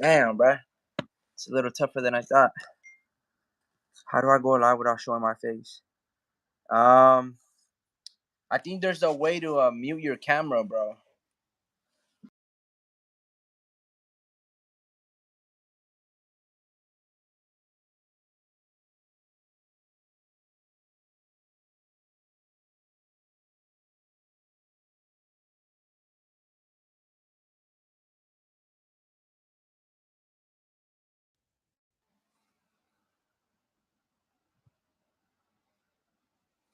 Damn, bruh. It's a little tougher than I thought. How do I go live without showing my face? Um, I think there's a way to mute your camera, bro.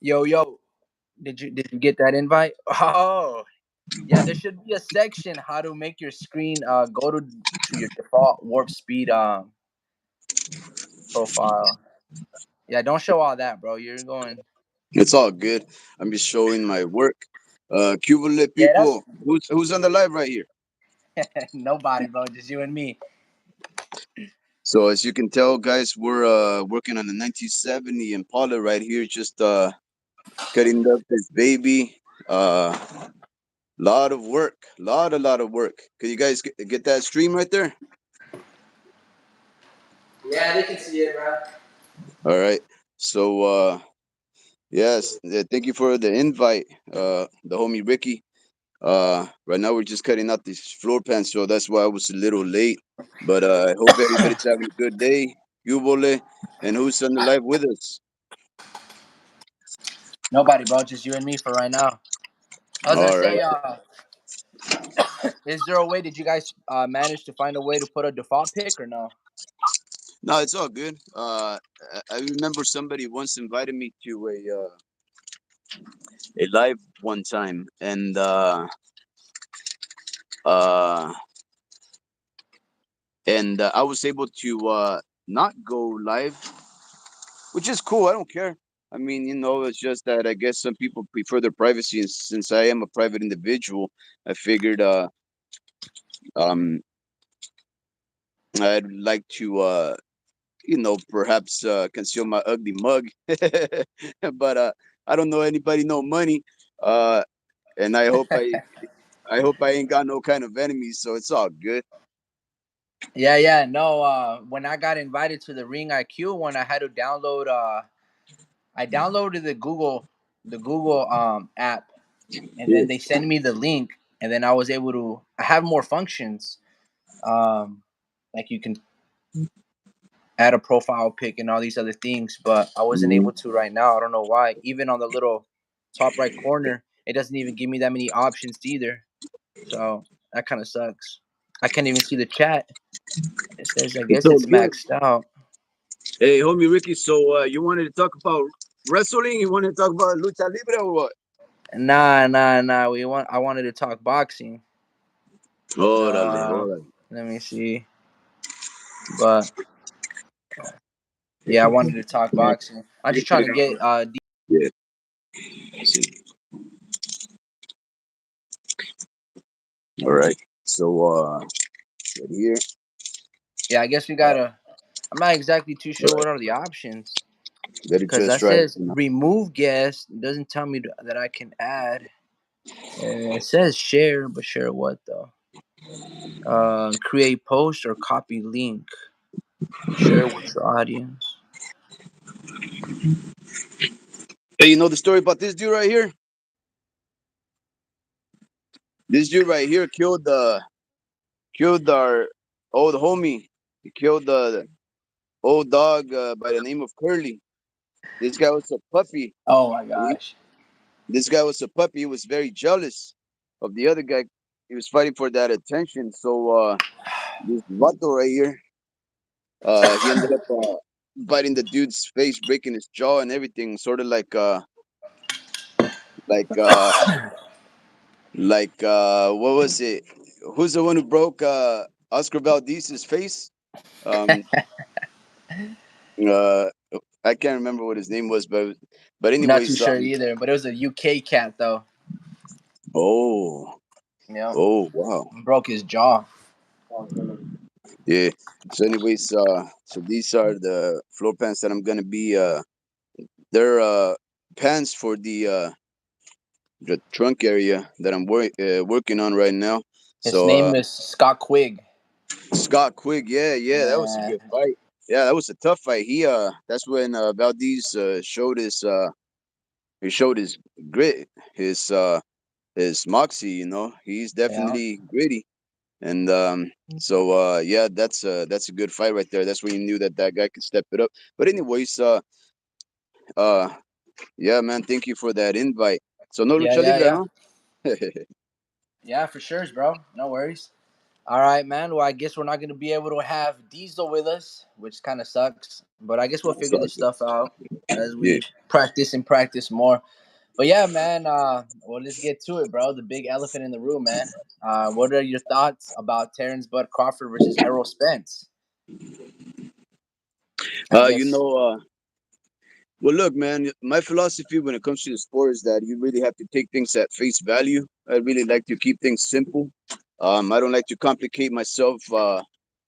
Yo, did you get that invite? Oh, yeah. There should be a section how to make your screen go to your default warp speed profile. Yeah, don't show all that, bro. You're going. It's all good. I'm just showing my work. Cuba Yeah, that's people, who's on the live right here? nobody, bro. Just you and me. So as you can tell, guys, we're working on the 1970 Impala right here, just cutting up this baby. Lot of work, lot of work. Can you guys get that stream right there? Yeah, they can see it, bro. All right. So yes, thank you for the invite, the homie Ricky. Right now we're just cutting out these floor pans, so that's why I was a little late. But I hope everybody's having a good day. Yubole, and who's on the live with us? Nobody, bro. Just you and me for right now. I was gonna All right. say, is there a way? Did you guys manage to find a way to put a default pick or no? No, it's all good. I remember somebody once invited me to a live one time, and uh, I was able to not go live, which is cool. I don't care. I mean, it's just that I guess some people prefer their privacy, and since I am a private individual, I figured um I'd like to perhaps conceal my ugly mug, but I don't know anybody, no money, uh, and I hope I ain't got no kind of enemies, so it's all good. Yeah. No. When I got invited to the Ring IQ one, I had to download. I downloaded the Google app, and Yeah. then they send me the link, and then I was able to. I have more functions. Um, like you can add a profile pic and all these other things, but I wasn't Mhm. able to right now. I don't know why. Even on the little top right corner, it doesn't even give me that many options either. So that kind of sucks. I can't even see the chat. It says I It's guess all it's good. maxed out. Hey, homie Ricky, so you wanted to talk about wrestling? You wanted to talk about lucha libre or what? Nah. I wanted to talk boxing. Órale, Uh, órale. Let me see. But yeah, I wanted to talk boxing. I'm just trying to get Yeah. See. All right. So right here. yeah, I guess we gotta. I'm not exactly too All sure right. what are the options Let it because just that right. says remove guest. It doesn't tell me that I can add. It says share, but share what though? Create post or copy link. Share with your audience. Hey, you know the story about this dude right here? This dude right here killed our old homie. He killed the old dog by the name of Curly. This guy was a puppy. Oh my He, gosh. this guy was a puppy. He was very jealous of the other guy. He was fighting for that attention. So this vato right here, he ended up biting the dude's face, breaking his jaw and everything. Sort of like uh, what was it? Who's the one who broke Oscar Valdez's face? Um, uh, I can't remember what his name was, but Not too anyways, sure either, but it was a UK cat though. oh, Yeah, oh, wow, broke his jaw. yeah. So anyways, so these are the floor pans that I'm gonna be they're pans for the trunk area that I'm working on right now. His So name is Scott Quigg. Scott Quigg, yeah, that was a Man, good fight. Yeah, that was a tough fight. That's when Valdez showed his grit, his moxie. You know, he's yeah, definitely gritty, and yeah, that's a good fight right there. That's when you knew that that guy could step it up. But anyways, uh, yeah, man, thank you for that invite. So no yeah, lucha yeah, libre, yeah, huh? yeah, for sure, bro. No worries. All right, man. Well, I guess we're not gonna be able to have Diesel with us, which kind of sucks. But I guess we'll figure this stuff out as Yeah. we practice more. But yeah, man. Well, let's get to it, bro. The big elephant in the room, man. What are your thoughts about Terrence Bud Crawford versus Errol Spence? I You guess. know, well, look, man, my philosophy when it comes to the sport is that you really have to take things at face value. I really like to keep things simple. I don't like to complicate myself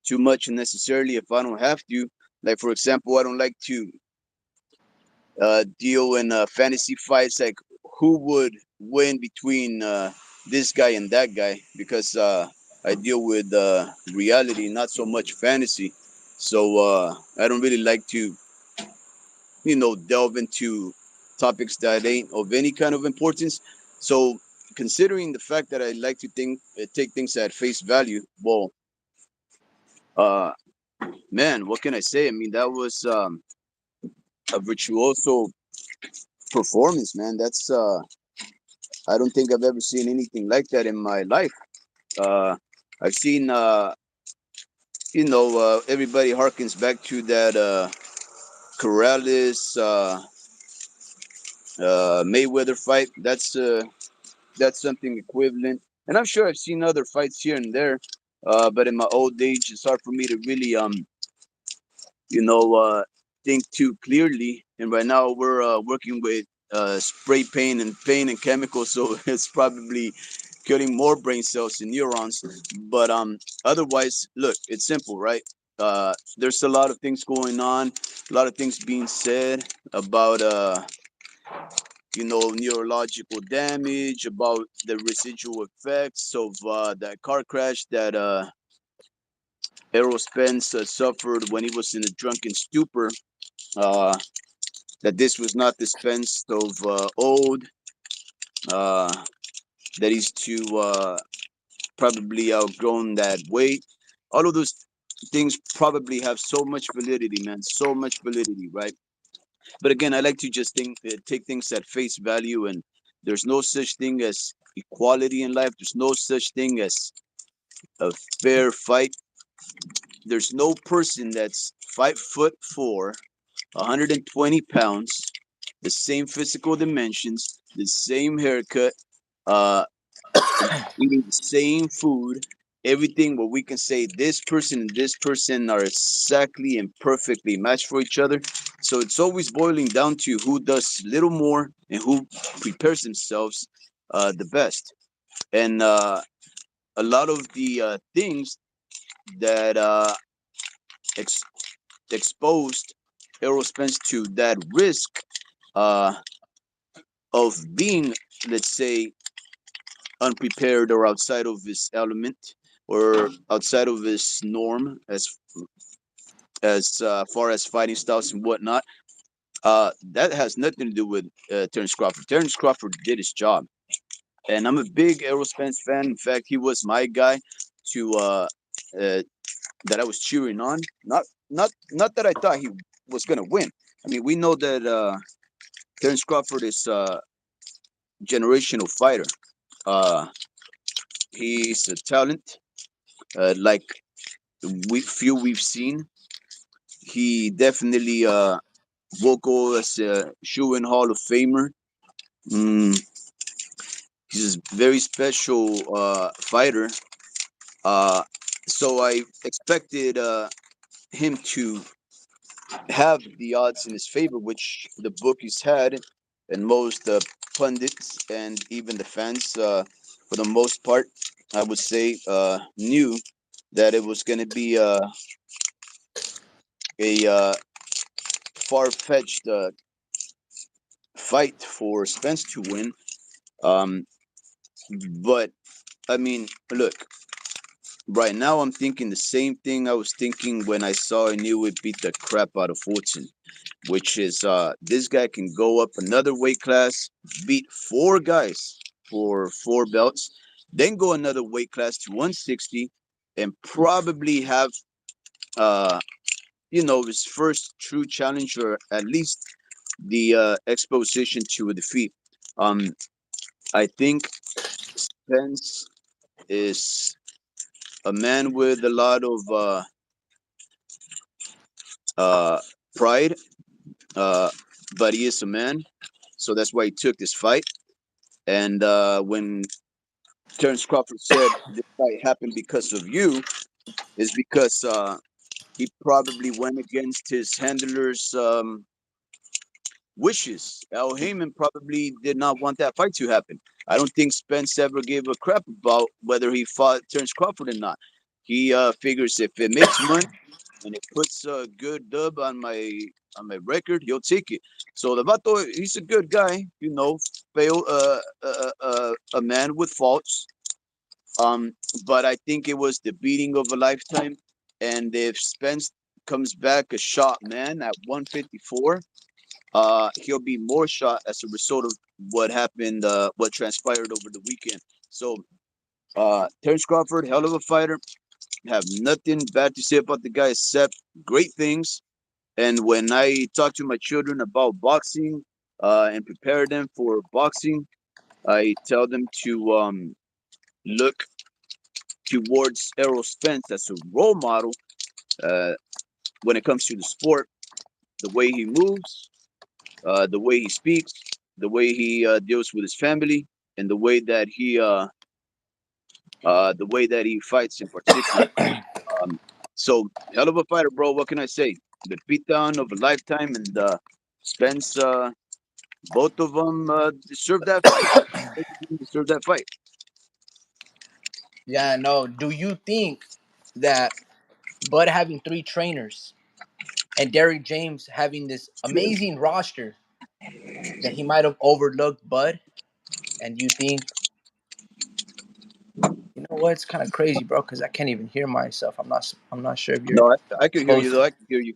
too much unnecessarily if I don't have to. Like, for example, I don't like to deal in fantasy fights like who would win between this guy and that guy because I deal with reality, not so much fantasy. So I don't really like to delve into topics that ain't of any kind of importance. So, considering the fact that I like to take things at face value, well, uh, man, what can I say? I mean, that was a virtuoso performance, man. That's I don't think I've ever seen anything like that in my life. Uh, I've seen, everybody harkens back to that Corrales Mayweather fight. That's something equivalent. And I'm sure I've seen other fights here and there, but in my old age, it's hard for me to really, you know, uh, think too clearly. And right now, we're working with spray paint and chemicals, so it's probably killing more brain cells and neurons. But otherwise, look, it's simple, right? There's a lot of things going on, a lot of things being said about neurological damage, about the residual effects of that car crash that Errol Spence suffered when he was in a drunken stupor. Uh, that this was not dispensed of old, uh, that he's too probably outgrown that weight. All of those things probably have so much validity, man, so much validity, right? But again, I like to just take things at face value, and there's no such thing as equality in life. There's no such thing as a fair fight. There's no person that's 5'4", 120 pounds, the same physical dimensions, the same haircut, uh, eating the same food, everything where we can say this person and this person are exactly and perfectly matched for each other. So it's always boiling down to who does little more and who prepares themselves the best. And a lot of the things that ex- exposed Errol Spence to that risk uh, of being, let's say, unprepared or outside of his element or outside of his norm as far as fighting styles and whatnot. That has nothing to do with Terrence Crawford. Terrence Crawford did his job, and I'm a big Errol Spence fan. In fact, he was my guy to that I was cheering on. Not that I thought he was gonna win. I mean, we know that Terrence Crawford is a generational fighter. Uh, he's a talent, like we've seen. He definitely will go as a shoe-in Hall of Famer. Mm, he's a very special fighter. Uh, so I expected him to have the odds in his favor, which the bookies had, and most pundits and even the fans, for the most part, I would say, knew that it was going to be a far-fetched fight for Spence to win. Um, but I mean, look, Right now, I'm thinking the same thing I was thinking when I saw I knew it beat the crap out of Fulton, which is this guy can go up another weight class, beat four guys for four belts, then go another weight class to 160, and probably have uh, his first true challenge, or at least the exposition to a defeat. Um, I think Spence is a man with a lot of uh, pride, uh, but he is a man, so that's why he took this fight. And when Terrence Crawford said this fight happened because of you, is because he probably went against his handler's wishes. Al Heyman probably did not want that fight to happen. I don't think Spence ever gave a crap about whether he fought Terrence Crawford or not. He figures if it makes money and it puts a good dub on my record, he'll take it. So the Vato, he's a good guy, fail a man with faults. Um, but I think it was the beating of a lifetime. And if Spence comes back a shot man at 154, he'll be more shot as a result of what happened, what transpired over the weekend. So, Terrence Crawford, hell of a fighter. Have nothing bad to say about the guy except great things. And when I talk to my children about boxing, and prepare them for boxing, I tell them to look towards Errol Spence as a role model uh, when it comes to the sport, the way he moves, the way he speaks, the way he deals with his family, and the way that he fights in particular. Um, so hell of a fighter, bro. What can I say? The beatdown of a lifetime, and Spence. Both of them deserve that fight. Both of them deserve that fight. Yeah, no. Do you think that Bud having three trainers and Derrick James having this amazing roster that he might have overlooked Bud? And you think, you know what? It's kind of crazy, bro, because I can't even hear myself. I'm not sure if you're No, I could hear you close. though. I could hear you.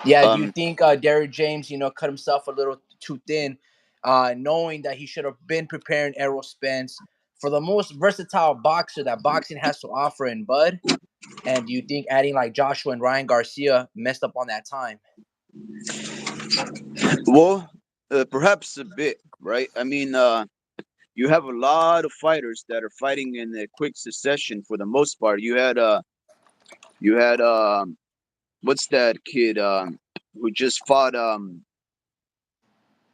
Yeah, do you Um, think Derrick James, cut himself a little too thin, knowing that he should have been preparing Errol Spence for the most versatile boxer that boxing has to offer in Bud? And do you think adding like Joshua and Ryan Garcia messed up on that time? well, perhaps a bit, right? I mean, you have a lot of fighters that are fighting in a quick succession for the most part. You had what's that kid who just fought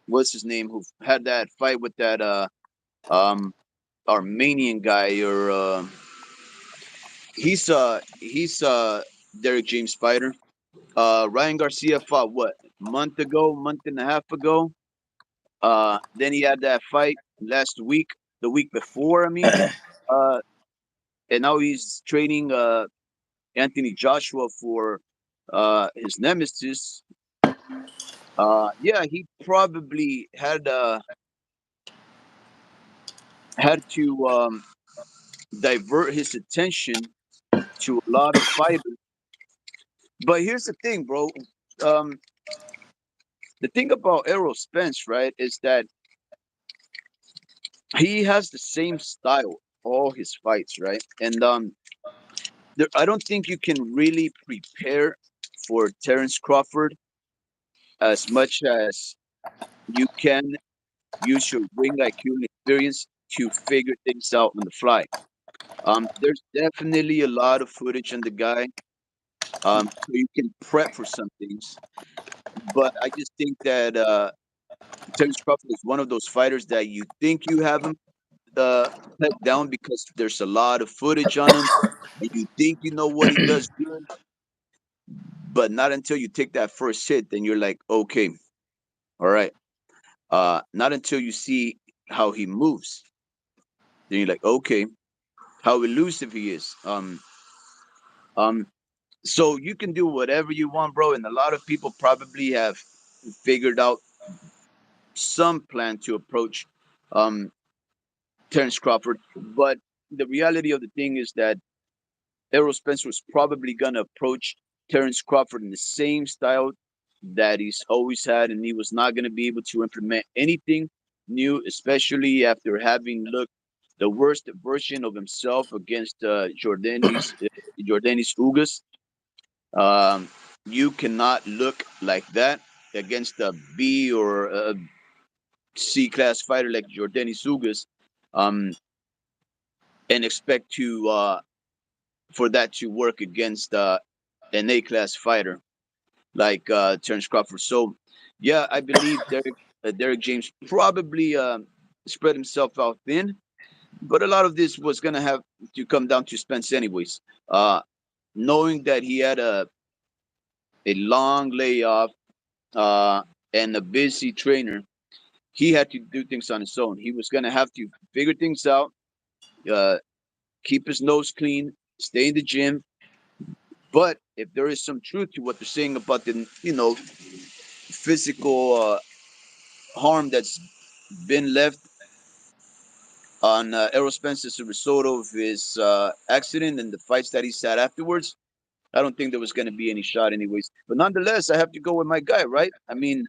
what's his name, who had that fight with that um Armenian guy, or he's Derek James fighter. Ryan Garcia fought what, month and a half ago. Then he had that fight last week, the week before, I mean. Uh, and now he's training Anthony Joshua for his nemesis. Yeah, he probably had to divert his attention to a lot of fighters. But here's the thing, bro. Um, the thing about Errol Spence, right, is that he has the same style all his fights, right? And I don't think you can really prepare for Terrence Crawford as much as you can use your ring IQ and experience to figure things out on the fly. There's definitely a lot of footage on the guy, so you can prep for some things. But I just think that Terrence Crawford is one of those fighters that you think you have him uh, let down because there's a lot of footage on him, and you think you know what he does good, but not until you take that first hit, then you're like, okay, all right. Not until you see how he moves, then you're like, okay, how elusive he is. Um. So you can do whatever you want, bro, and a lot of people probably have figured out some plan to approach um Terrence Crawford, but the reality of the thing is that Errol Spence was probably gonna approach Terrence Crawford in the same style that he's always had, and he was not gonna be able to implement anything new, especially after having looked the worst version of himself against Jordanis Ugas. Um, you cannot look like that against a B or a C class fighter like Jordanis Ugas, um, and expect to for that to work against an A class fighter like Terence Crawford. So, yeah, I believe Derek James probably spread himself out thin, but a lot of this was going to have to come down to Spence, anyways. Uh, Knowing that he had a long layoff uh, and a busy trainer, he had to do things on his own. He was going to have to figure things out, uh, keep his nose clean, stay in the gym. But if there is some truth to what they're saying about the physical harm that's been left on Errol Spence as a result of his accident and the fights that he's had afterwards, I don't think there was going to be any shot, anyways. But nonetheless, I have to go with my guy, right? I mean,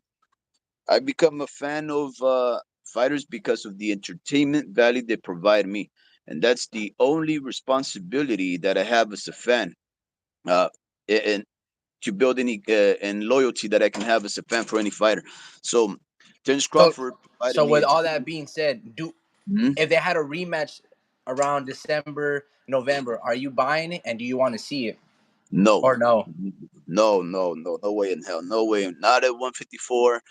I become a fan of fighters because of the entertainment value they provide me, and that's the only responsibility that I have as a fan. Uh, and to build any and loyalty that I can have as a fan for any fighter. So, Terence So, Crawford provided so me with all entertainment. that being said, do Mhm. if they had a rematch around December, November, are you buying it and do you want to see it No, or no? no way in hell, no way. Not at 154.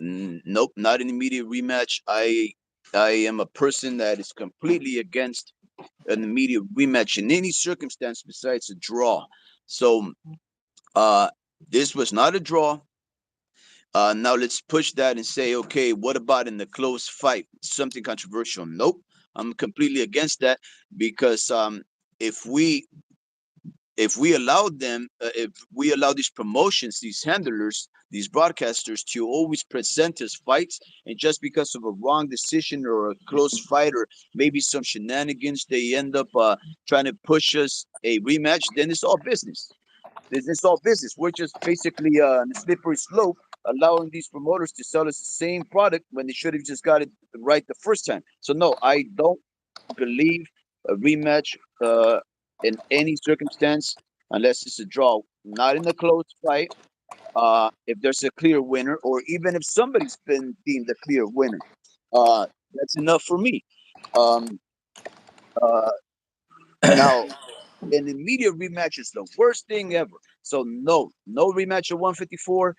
Nope, not an immediate rematch. I am a person that is completely against an immediate rematch in any circumstance besides a draw. So, uh, this was not a draw. Now let's push that and say, okay, what about in the close fight? Something controversial? Nope, I'm completely against that because if we if we allow them, if we allow these promotions, these handlers, these broadcasters to always present us fights, and just because of a wrong decision or a close fight or maybe some shenanigans, they end up trying to push us a rematch, then it's all business. It's all business. We're just basically on a slippery slope, allowing these promoters to sell us the same product when they should have just got it right the first time. So no, I don't believe a rematch in any circumstance unless it's a draw, not in a close fight. If there's a clear winner, or even if somebody's been deemed a clear winner, uh, that's enough for me. Um, uh, Now, an immediate rematch is the worst thing ever. So no rematch at 154.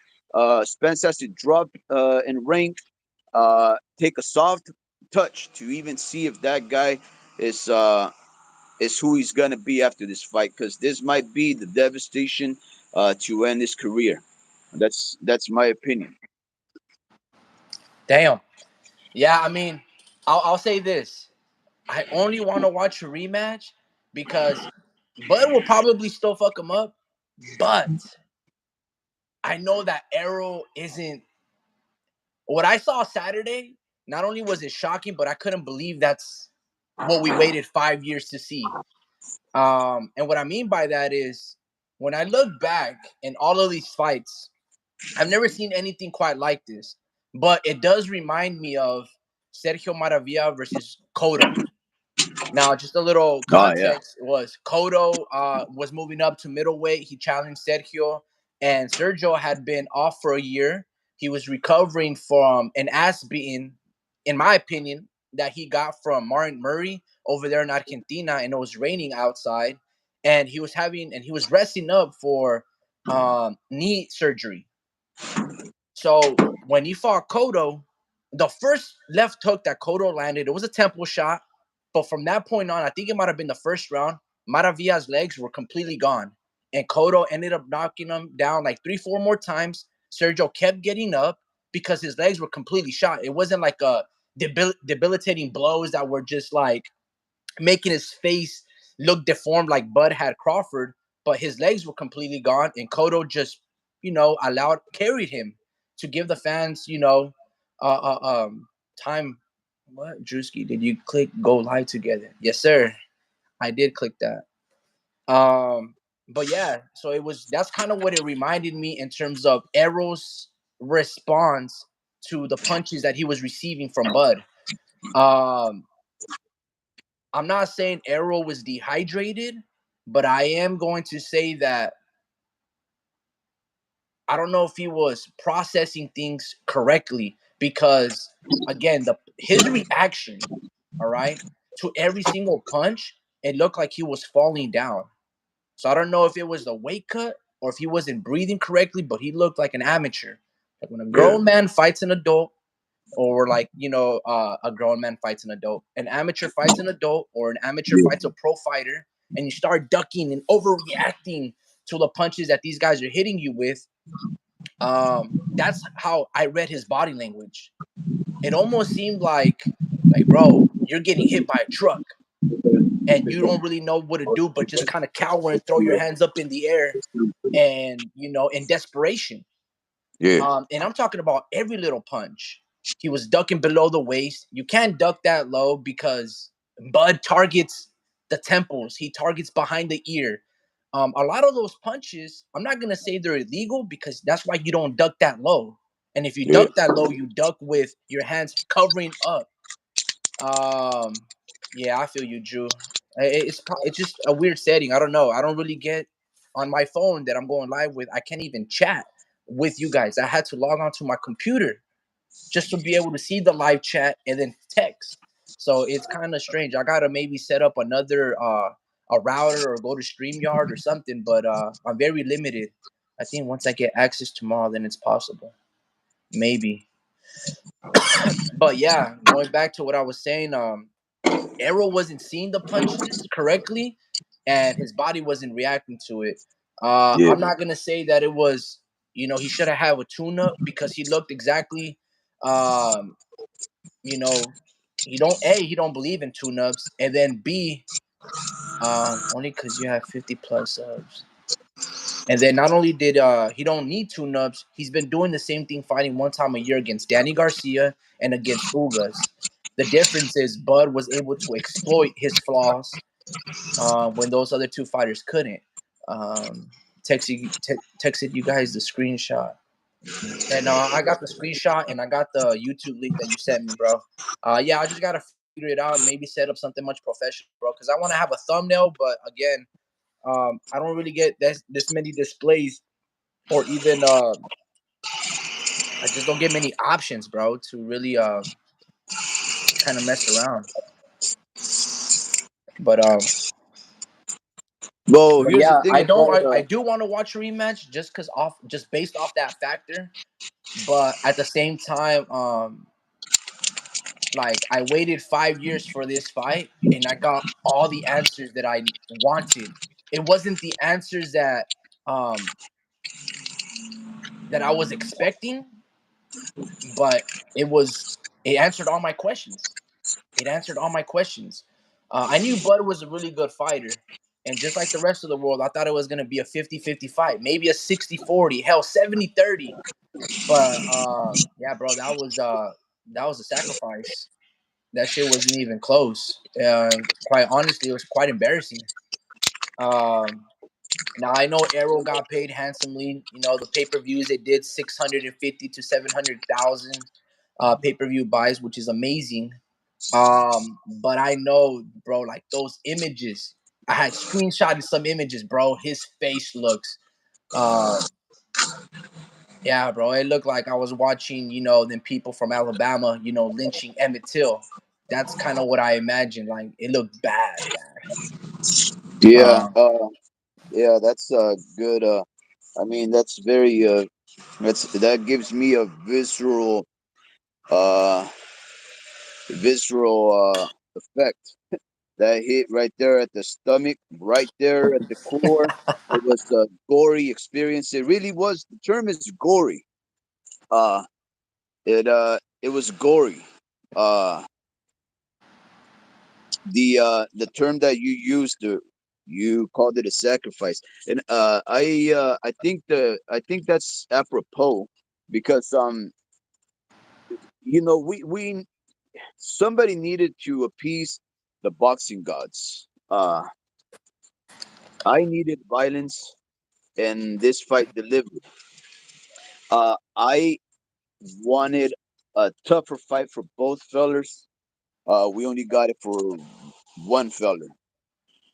Spence has to drop in rank, take a soft touch to even see if that guy is uh, is who he's gonna be after this fight. Because this might be the devastation to end his career. That's my opinion. Damn. Yeah, I mean, I'll say this. I only want to watch a rematch because Bud will probably still fuck him up, but I know that Arrow isn't. What I saw Saturday, not only was it shocking, but I couldn't believe that's what we waited 5 years to see. And what I mean by that is when I look back in all of these fights, I've never seen anything quite like this. But it does remind me of Sergio Maravilla versus Cotto. Now, just a little Oh yeah. context was Cotto was moving up to middleweight. He challenged Sergio, and Sergio had been off for a year. He was recovering from an ass beating, in my opinion, that he got from Martin Murray over there in Argentina, and it was raining outside. And he was resting up for knee surgery. So when he fought Cotto, the first left hook that Cotto landed, it was a temple shot. But from that point on, I think it might have been the first round, Maravilla's legs were completely gone. And Cotto ended up knocking him down like 3, 4 more times. Sergio kept getting up because his legs were completely shot. It wasn't like a debilitating blows that were just like making his face look deformed like Bud had Crawford, but his legs were completely gone, and Cotto just, carried him to give the fans, time. What, Drewski? Did you click go live together? Yes, sir. I did click that. But yeah, so that's kind of what it reminded me in terms of Errol's response to the punches that he was receiving from Bud. Um, I'm not saying Errol was dehydrated, but I am going to say that I don't know if he was processing things correctly because again, the his reaction, all right, to every single punch, it looked like he was falling down. So I don't know if it was the weight cut or if he wasn't breathing correctly, but he looked like an amateur. Like when a Yeah. grown man fights an adult, or like a grown man fights an adult, an amateur fights an adult, or an amateur Yeah. fights a pro fighter, and you start ducking and overreacting to the punches that these guys are hitting you with. That's how I read his body language. It almost seemed like bro, you're getting hit by a truck and you don't really know what to do but just kind of cower and throw your hands up in the air and in desperation. Yeah. And I'm talking about every little punch. He was ducking below the waist. You can't duck that low because Bud targets the temples. He targets behind the ear. A lot of those punches, I'm not gonna say they're illegal because that's why you don't duck that low. And if you Yeah. duck that low, you duck with your hands covering up. Um, yeah, I feel you, Drew. It's just a weird setting. I don't know. I don't really get on my phone that I'm going live with. I can't even chat with you guys. I had to log on to my computer just to be able to see the live chat and then text. So it's kind of strange. I gotta maybe set up another a router or go to StreamYard or something. But I'm very limited. I think once I get access tomorrow, then it's possible. Maybe. But yeah, going back to what I was saying, Arrow wasn't seeing the punches correctly, and his body wasn't reacting to it. Yeah. I'm not gonna say that it was, he should have had a tune-up because he looked exactly, um, you know, he don't believe in tune-ups, and then B, only because you have 50 plus subs. And then not only did he don't need tune-ups, he's been doing the same thing fighting one time a year against Danny Garcia and against Ugas. The difference is Bud was able to exploit his flaws when those other two fighters couldn't. Um, texted you guys the screenshot, and I got the screenshot and I got the YouTube link that you sent me, bro. Yeah, I just gotta figure it out and maybe set up something much professional, bro, because I want to have a thumbnail, but again, I don't really get this many displays or even I just don't get many options, bro, to really kind of mess around. But um, Well, but here's the yeah, thing about I do want to watch a rematch just based off that factor. But at the same time, like I waited 5 years for this fight, and I got all the answers that I wanted. It wasn't the answers um that I was expecting, but it answered all my questions. It answered all my questions. I knew Bud was a really good fighter. And just like the rest of the world, I thought it was going to be a 50-50 fight, maybe a 60-40, hell 70-30. But yeah, bro, that was a sacrifice. That shit wasn't even close. Quite honestly, it was quite embarrassing. Um, Now I know Arrow got paid handsomely. The pay-per-views they did 650 to 700,000 pay-per-view buys, which is amazing. But I know, bro, like those images. I had screenshotted some images, bro. His face looks uh yeah, bro. It looked like I was watching, them people from Alabama, lynching Emmett Till. That's kind of what I imagined. Like it looked bad, bad. yeah, Um, yeah, that's good. I mean, that's very that gives me a uh visceral effect. That hit right there at the stomach, right there at the core. It was a gory experience. It really was. The term is gory. Uh, it was gory. Uh, the term that you used, you called it a sacrifice, and I think that's apropos because we somebody needed to appease the boxing gods. I needed violence, and this fight delivered. I wanted a tougher fight for both fellers. We only got it for one feller.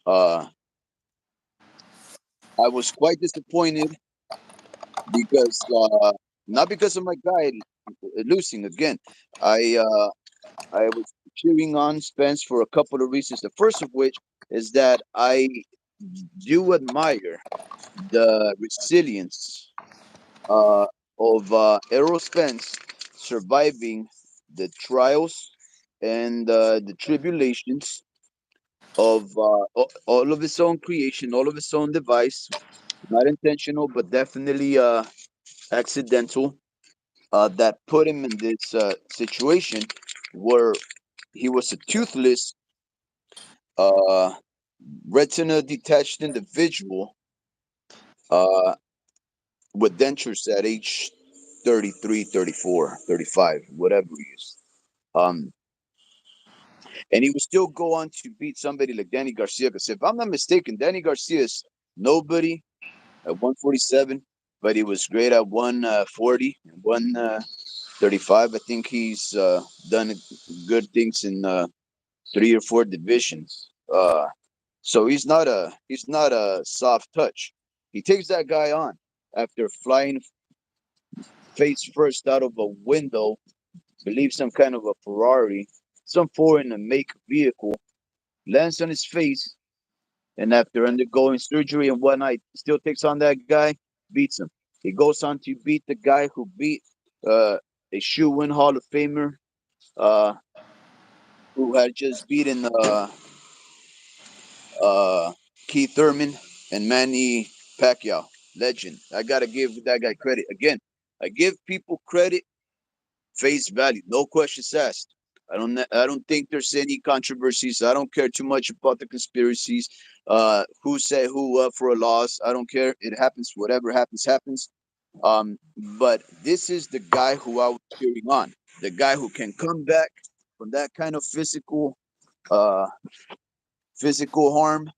Uh, I was quite disappointed because not because of my guy losing again. I I was cheering on Spence for a couple of reasons. The first of which is that I do admire the resilience of Errol Spence surviving the trials and the tribulations of all of his own creation, all of his own device, not intentional, but definitely accidental, that put him in this situation where he was a toothless, uh, retina detached individual uh, with dentures at age 33, 34, 35, whatever he is. Um, and he would still go on to beat somebody like Danny Garcia. Because if I'm not mistaken, Danny Garcia is nobody at 147, but he was great at 140 and 135. I think he's done good things in 3 or 4 divisions. So he's not a soft touch. He takes that guy on after flying face first out of a window, believe some kind of a Ferrari, some foreign make vehicle, lands on his face, and after undergoing surgery and whatnot, still takes on that guy, beats him. He goes on to beat the guy who beat uh, a shoe-in Hall of Famer, uh, who had just beaten uh, Keith Thurman and Manny Pacquiao, legend. I gotta give that guy credit. Again, I give people credit face value, no questions asked. I don't think there's any controversies. I don't care too much about the conspiracies. Who said who up for a loss? I don't care. It happens. Whatever happens, happens. But this is the guy who I was cheering on. The guy who can come back from that kind of uh, physical harm,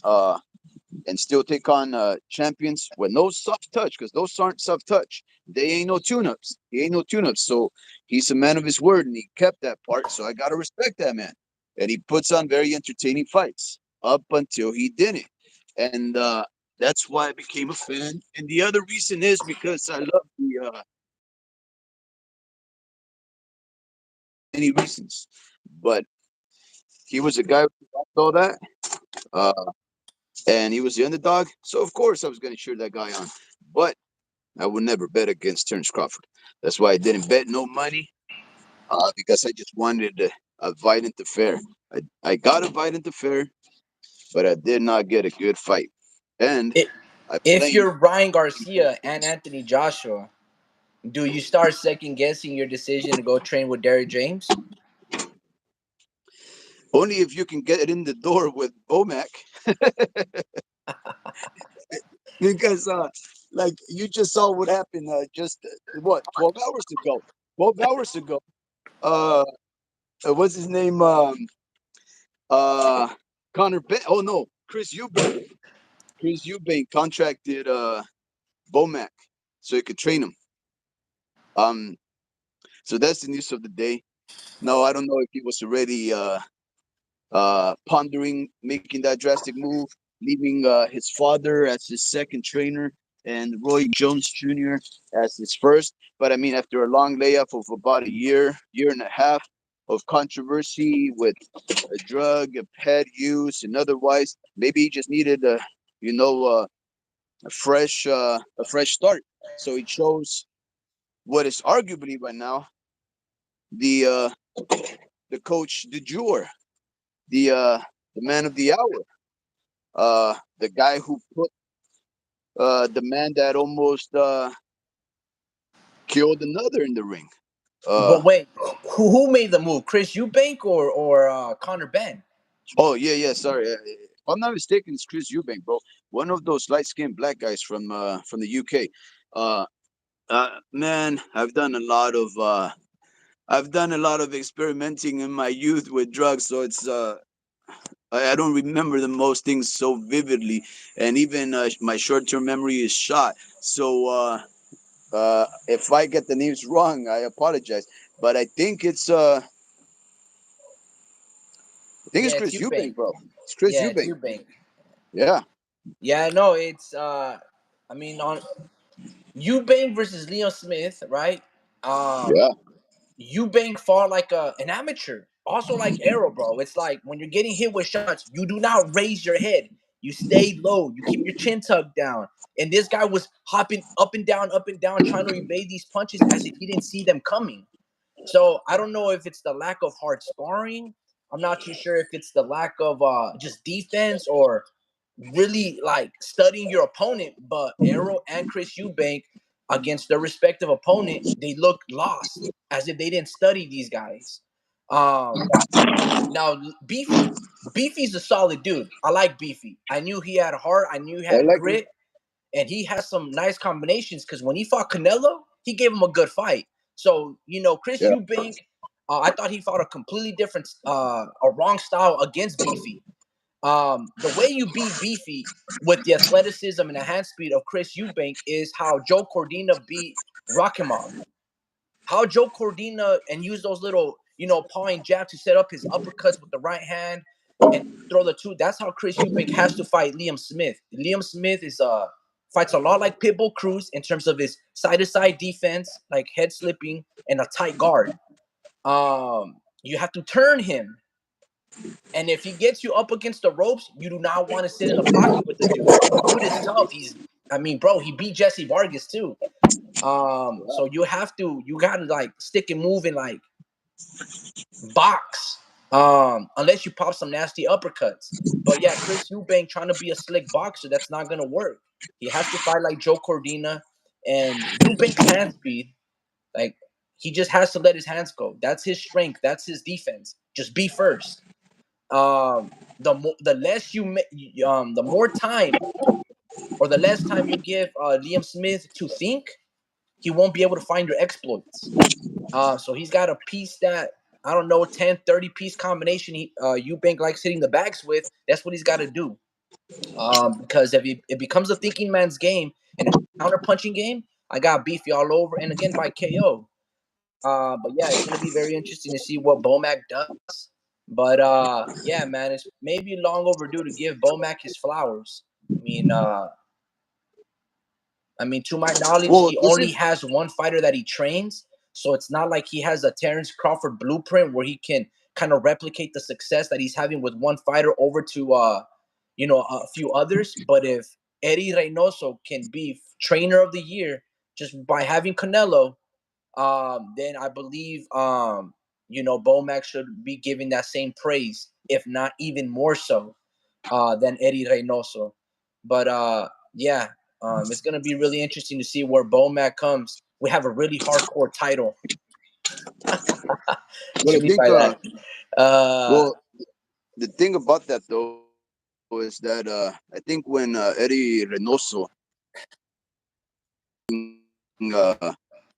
uh, and still take on champions with no soft touch, because those aren't soft touch. They ain't no tune-ups. He ain't no tune-ups. So he's a man of his word, and he kept that part. So I gotta respect that man. And he puts on very entertaining fights up until he didn't, and that's why I became a fan. And the other reason is because I love the many reasons, but he was a guy who liked all that. Uh, and he was the underdog, so of course I was going to cheer that guy on. But I would never bet against Terence Crawford. That's why I didn't bet no money, because I just wanted a violent affair. I got a violent affair, but I did not get a good fight. And It, I if blame you're Ryan people Garcia for and this. Anthony Joshua, do you start second guessing your decision to go train with Derrick James? Only if you can get in the door with Bomac, because like you just saw what happened just what 12 hours ago. 12 hours ago. Uh, what's his name? Uh, Connor. Oh no, Chris Eubank. Chris Eubank contracted Bomac so he could train him. Um, so that's the news of the day. No, I don't know if he was already pondering making that drastic move, leaving his father as his second trainer and Roy Jones Jr. as his first. But I mean, after a long layoff of about a year, year and a half of controversy with a drug, a pet use, and otherwise, maybe he just needed you know, uh, a fresh start. So he chose what is arguably right now the the coach de jour, the man of the hour, the guy who put the man that almost killed another in the ring. But Uh, wait, who made the move? Chris Eubank or Connor Ben? oh yeah, yeah. Sorry, if I'm not mistaken, it's Chris Eubank, bro. One of those light skinned black guys from the UK. Uh, man, I've done a lot of experimenting in my youth with drugs, so I don't remember the most things so vividly, and even my short-term memory is shot. So if I get the names wrong, I apologize. But I think it's Yeah, it's Chris Eubank. Eubank, bro. It's Chris Yeah, it's Eubank. Eubank. Yeah, Yeah, no, it's I mean on Eubank versus Leon Smith, right? Um yeah, Eubank fought like an amateur. Also like Arrow, bro. It's like when you're getting hit with shots, you do not raise your head. You stay low. You keep your chin tucked down. And this guy was hopping up and down, trying to evade these punches as if he didn't see them coming. So I don't know if it's the lack of hard sparring. I'm not too sure if it's the lack of just defense or really like studying your opponent. But Arrow and Chris Eubank against their respective opponent, they look lost as if they didn't study these guys. Um, Now Beefy's a solid dude. I like Beefy. I knew he had heart. I knew he I had like him. grit, and he has some nice combinations. Because when he fought Canelo, he gave him a good fight. So Chris Yeah, Eubank, I thought he fought a completely different, a wrong style against Beefy. The way you beat Beefy with the athleticism and the hand speed of Chris Eubank is how Joe Cordina beat Rakimov. How Joe Cordina and use those little, pawing jab to set up his uppercuts with the right hand and throw the two. That's how Chris Eubank has to fight Liam Smith. Liam Smith is fights a lot like Pitbull Cruz in terms of his side to side defense, like head slipping and a tight guard. You have to turn him. And if he gets you up against the ropes, you do not want to sit in the pocket with the dude. The dude is tough. I mean, bro, he beat Jesse Vargas too. So you gotta like stick and move and like box. Unless you pop some nasty uppercuts. But yeah, Chris Eubank trying to be a slick boxer, that's not gonna work. He has to fight like Joe Cordina and Eubank's hand speed. Like he just has to let his hands go. That's his strength. That's his defense. Just be first. The less the more time or the less time you give Liam Smith to think, he won't be able to find your exploits. So he's got a piece that I don't know, 10, 30 piece combination Eubank likes hitting the bags with. That's what he's got to do. Because if it becomes a thinking man's game and a counter punching game, I got Beefy all over and again by KO. But yeah, it's gonna be very interesting to see what Bomac does. But yeah, man, it's maybe long overdue to give Bomac his flowers. I mean, uh, to my knowledge, well, he this only is has one fighter that he trains. So it's not like he has a Terrence Crawford blueprint where he can kind of replicate the success that he's having with one fighter over to a few others. But if Eddie Reynoso can be trainer of the year just by having Canelo, then I believe Bomac should be giving that same praise, if not even more so, than Eddie Reynoso. But yeah, it's gonna be really interesting to see where Bomac comes. We have a really hardcore title. what What I you mean think. by that? Uh, Well, the thing about that though is that I think when Eddie Reynoso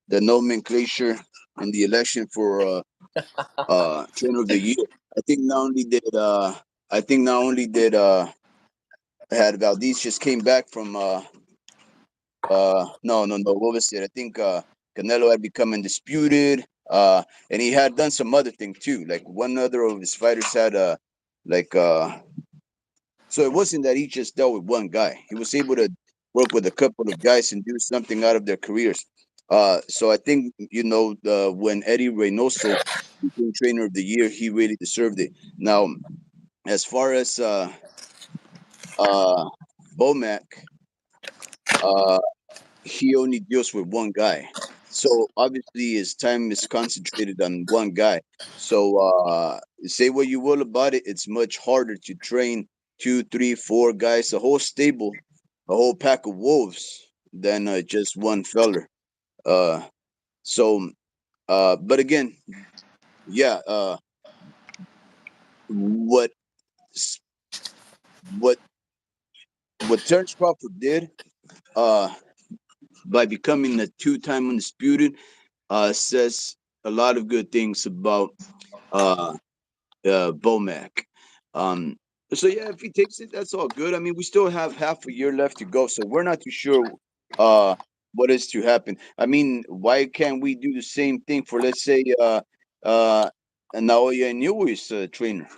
the nomenclature in the election for trainer of the year, I think not only did had Valdez just came back from no, what was it? I think Canelo had become undisputed, and he had done some other thing too. Like one other of his fighters had like so it wasn't that he just dealt with one guy. He was able to work with a couple of guys and do something out of their careers. So I think when Eddie Reynoso became trainer of the year, he really deserved it. Now, as far as uh, Bomac, uh, he only deals with one guy. So obviously his time is concentrated on one guy. So say what you will about it, it's much harder to train two, three, four guys, a whole stable, a whole pack of wolves than just one feller. Uh, so, but again, yeah, what s- what what Terrence Crawford did uh, by becoming a two-time undisputed says a lot of good things about Bomac. Um, So yeah, if he takes it, that's all good. I mean, we still have half a year left to go, so we're not too sure uh what is to happen. I mean, why can't we do the same thing for, let's say, uh Naoya Inouye's trainer?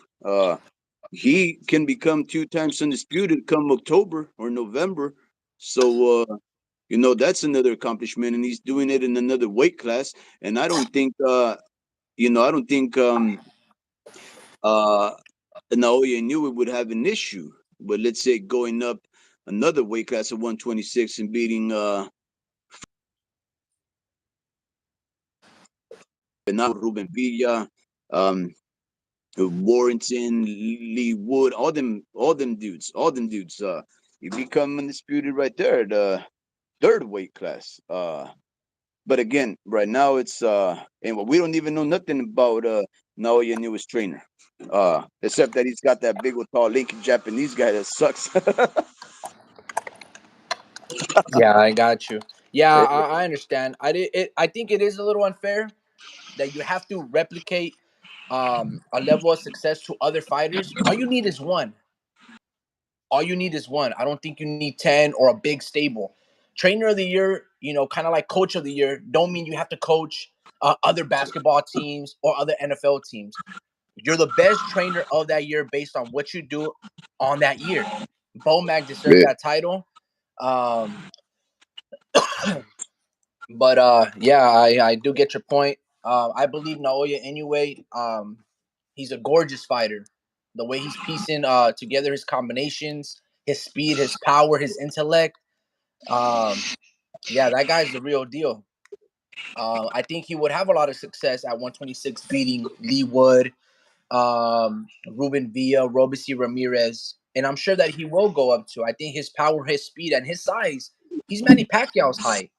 He can become 2 times undisputed come October or November. So that's another accomplishment, and he's doing it in another weight class. And I don't think I don't think uh Naoya Inoue would have an issue. But let's say going up another weight class of 126 and beating Venado, Ruben Villa, um, Warrington, Lee Wood, all them dudes. You become undisputed right there, the third weight class. But again, right now it's and we don't even know nothing about Naoya Inouye's trainer, except that he's got that big old tall Lincoln Japanese guy that sucks. Yeah, I got you. Yeah, I understand. I think it is a little unfair that you have to replicate a level of success to other fighters. All you need is one. All you need is one. I don't think you need 10 or a big stable. Trainer of the year, kind of like coach of the year, don't mean you have to coach other basketball teams or other NFL teams. You're the best trainer of that year based on what you do on that year. Bomac deserved Yeah. that title. Um, but yeah, I do get your point. I believe Naoya anyway. He's a gorgeous fighter. The way he's piecing together his combinations, his speed, his power, his intellect. Um, yeah, that guy's the real deal. I think he would have a lot of success at 126, beating Lee Wood, Ruben Villa, Robeisy Ramirez, and I'm sure that he will go up to. I think his power, his speed, and his size. He's Manny Pacquiao's height.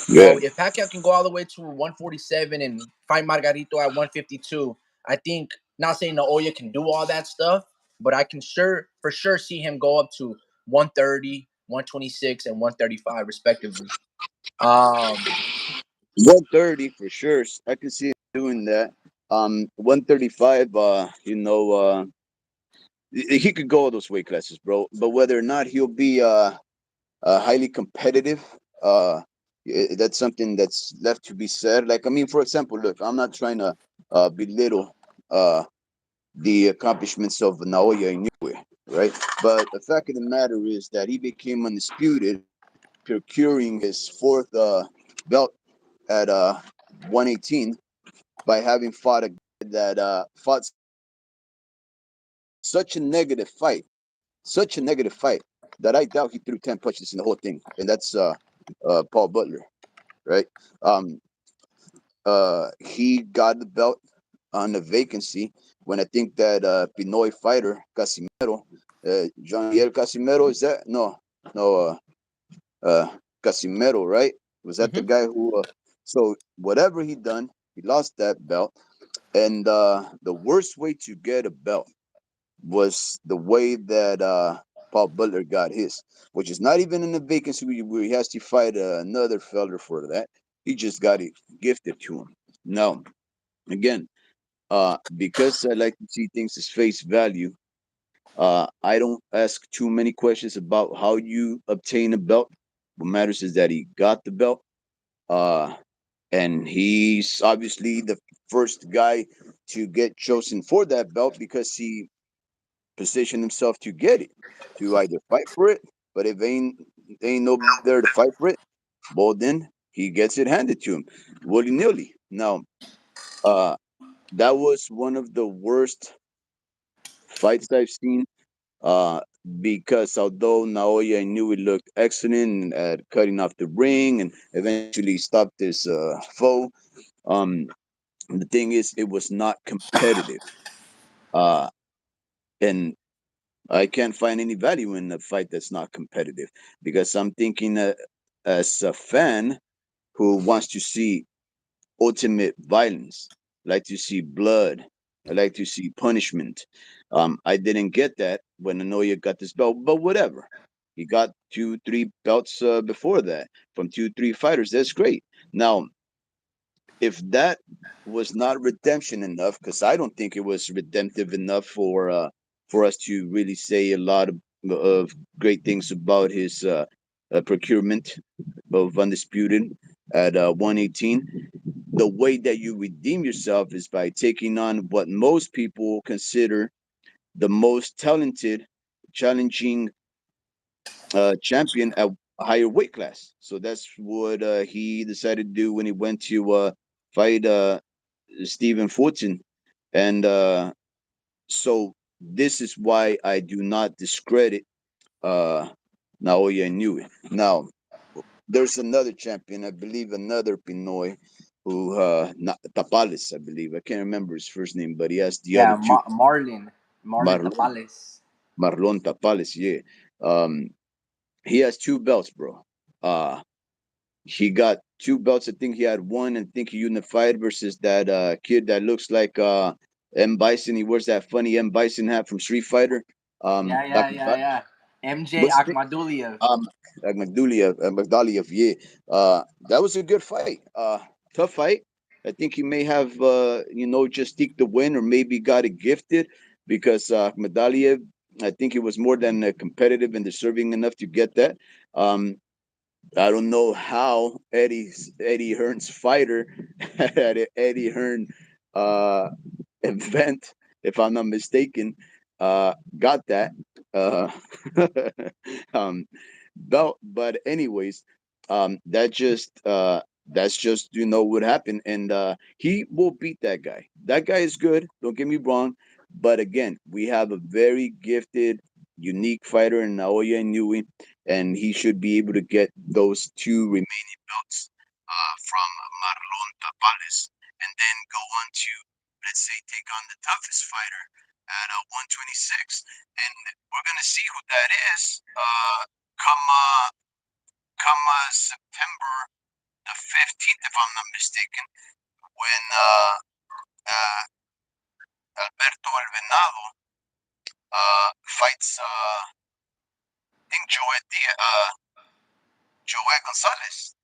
Yeah. So if Pacquiao can go all the way to 147 and fight Margarito at 152, I think, not saying Naoya can do all that stuff, but I can for sure see him go up to 130, 126, and 135 respectively. Um, 130 for sure. I can see him doing that. 135. He could go all those weight classes, bro. But whether or not he'll be highly competitive, that's something that's left to be said. Like, I mean, for example, look, I'm not trying to belittle the accomplishments of Naoya Inoue, right? But the fact of the matter is that he became undisputed, procuring his fourth belt at 118 by having fought a guy that fought such a negative fight that I doubt he threw 10 punches in the whole thing, and that's Paul Butler, right? Um, he got the belt on the vacancy when I think that Pinoy fighter Casimero, Jean-Pierre Casimero, is that no uh, Casimero, right? Was that the mhm. guy who? So whatever he done, he lost that belt, and the worst way to get a belt was the way that Paul Butler got his, which is not even in the vacancy where he has to fight another felder for that. He just got it gifted to him. Now, again, because I like to see things as face value, I don't ask too many questions about how you obtain a belt. What matters is that he got the belt. Uh, and he's obviously the first guy to get chosen for that belt because he position himself to get it, to either fight for it. But if ain't nobody there to fight for it, well then he gets it handed to him willy nilly. Now, uh, that was one of the worst fights I've seen. Uh, because although Naoya knew it looked excellent at cutting off the ring and eventually stopped his foe, um, the thing is, it was not competitive. Uh, and I can't find any value in a fight that's not competitive because I'm thinking as a fan who wants to see ultimate violence, like to see blood, I like to see punishment. I didn't get that when Anoya got this belt, but whatever. He got 2, 3 belts before that from 2, 3 fighters. That's great. Now, if that was not redemption enough, because I don't think it was redemptive enough for us to really say a lot of great things about his procurement of Undisputed at 118. The way that you redeem yourself is by taking on what most people consider the most talented, challenging champion at a higher weight class. So that's what he decided to do when he went to fight Stephen Fulton. And so this is why I do not discredit uh, Naoya Inoue. Now, there's another champion, I believe, another Pinoy who Tapales, I believe. I can't remember his first name, but he has the other Yeah, two. Marlon Marlon Tapales. Marlon Tapales, yeah. He has two belts, bro. Uh he got two belts. I think he had one, and I think he unified versus that kid that looks like M Bison. He wears that funny M Bison hat from Street Fighter. Yeah. MJ What's his name? Akhmaduliev. Um, Magdaliev, yeah. That was a good fight. Tough fight. I think he may have, just eked the win, or maybe got it gifted because Magdaliev, I think he was more than competitive and deserving enough to get that. Um, I don't know how Eddie Hearn's fighter at an Eddie Hearn uh, event, if I'm not mistaken, got that. Uh, um, but anyways, that's just what happened, and he will beat that guy. That guy is good. Don't get me wrong, but again, we have a very gifted, unique fighter in Naoya Inoue, and he should be able to get those two remaining belts from Marlon Tapales, and then go on to, let's say, take on the toughest fighter at 126, and we're gonna see who that is. Come September the 15th, if I'm not mistaken, when uh, Alberto El Venado fights I think Joet Gonzales.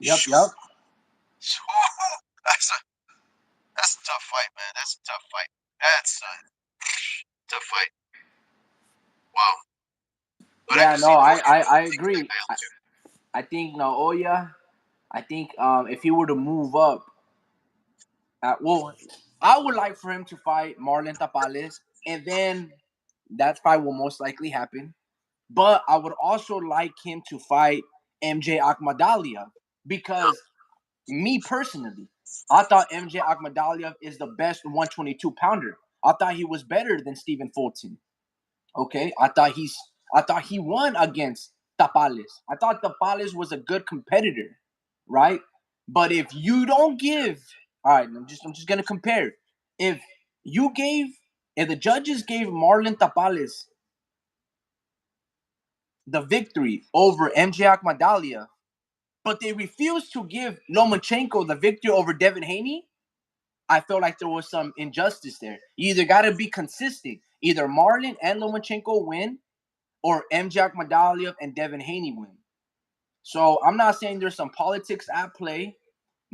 Yep. That's a that's a tough fight, man. That's a tough fight. That's a tough fight. Wow. But I Yeah, can see no, I, Naoya I, I taking that agree. guy out too. I think Naoya, I think if he were to move up, well, I would like for him to fight Marlon Tapales, and then that fight will most likely happen. But I would also like him to fight MJ Akhmadaliev because me personally, I thought MJ Akhmadaliev is the best 122 pounder. I thought he was better than Stephen Fulton. Okay, I thought he won against Tapales. I thought Tapales was a good competitor, right? But if you don't give, all right, I'm just gonna compare. If you gave, if the judges gave Marlon Tapales the victory over MJ Akhmadaliev, but they refused to give Lomachenko the victory over Devin Haney, I felt like there was some injustice there. You either got to be consistent. Either Marlon and Lomachenko win, or MJ Akhmadaliev and Devin Haney win. So I'm not saying there's some politics at play,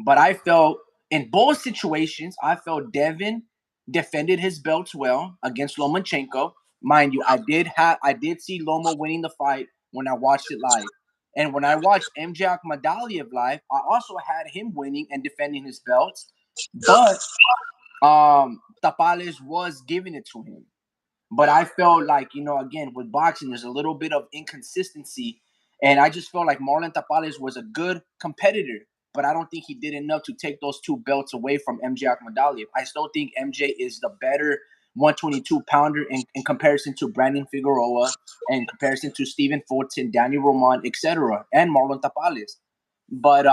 but I felt in both situations, I felt Devin defended his belts well against Lomachenko. Mind you, I did see Loma winning the fight when I watched it live. And when I watched MJ Akhmadaliev live, I also had him winning and defending his belts. But Tapales was giving it to him. But I felt like, again, with boxing, there's a little bit of inconsistency. And I just felt like Marlon Tapales was a good competitor, but I don't think he did enough to take those two belts away from MJ Akhmadaliev. I still think MJ is the better 122 pounder in comparison to Brandon Figueroa, and in comparison to Stephen Fulton, Danny Roman, etc., and Marlon Tapales. But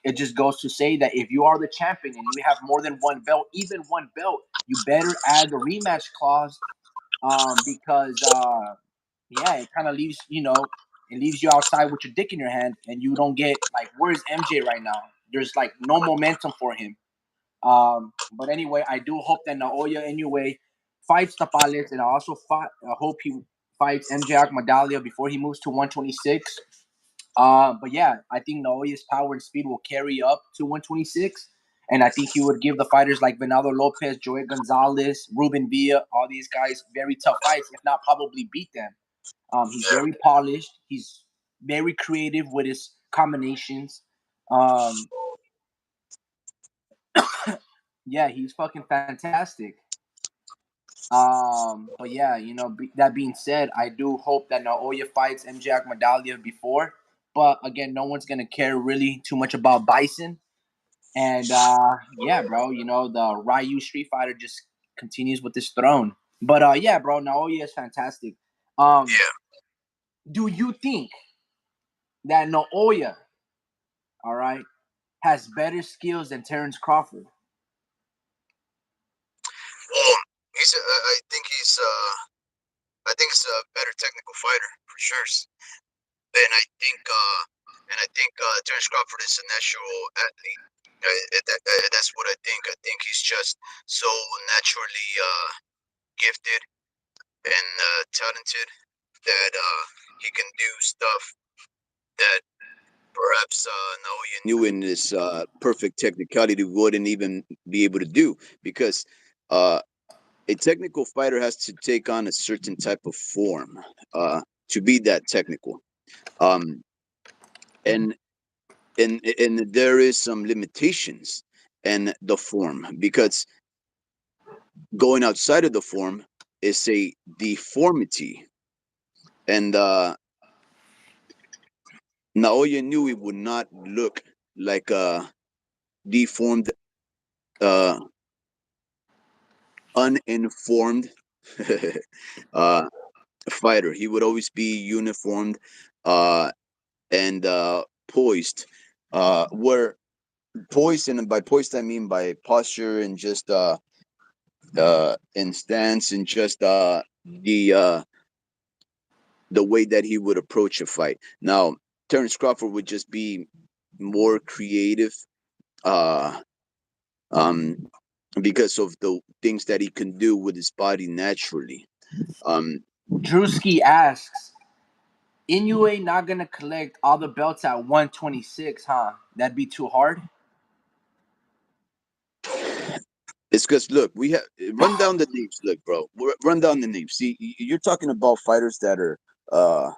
it just goes to say that if you are the champion and you have more than one belt, even one belt, you better add the rematch clause, because yeah, it kind of leaves it leaves you outside with your dick in your hand, and you don't get like, where's MJ right now? There's like no momentum for him. But anyway, I do hope that Naoya Inoue fights Tapales, and I hope he fights MJ Akhmadaliev before he moves to 126. But yeah, I think Naoya's power and speed will carry up to 126. And I think he would give the fighters like Venado Lopez, Joet Gonzales, Ruben Villa, all these guys very tough fights, if not probably beat them. He's very polished. He's very creative with his combinations. Um, yeah, he's fucking fantastic. But yeah, that being said, I do hope that Naoya fights MJ Akmadaliev before. But again, no one's gonna care really too much about Bison. And yeah, bro, the Ryu Street Fighter just continues with this throne. But yeah, bro, Naoya is fantastic. Um, Yeah. do you think that Naoya, all right, has better skills than Terrence Crawford? Well, I think he's a better technical fighter for sure. And I think Terence Crawford is a natural athlete. That's what I think. I think he's just so naturally gifted and talented that he can do stuff that perhaps Naoya knew in his perfect technicality wouldn't even be able to do, because uh, a technical fighter has to take on a certain type of form to be that technical. Um, and and there is some limitations in the form, because going outside of the form is a deformity, and Naoya knew it would not look like a deformed, uh, uninformed uh, fighter. He would always be uniformed uh, and poised. Where poised, and by poised I mean by posture and just in stance, and just the way that he would approach a fight. Now, Terence Crawford would just be more creative, uh, um, because of the things that he can do with his body naturally. Um, Drewski asks, Inoue not gonna collect all the belts at 126, huh? That'd be too hard. it's because, look, we have run down the names. Look, bro, run down the names. See, you're talking about fighters that are uh,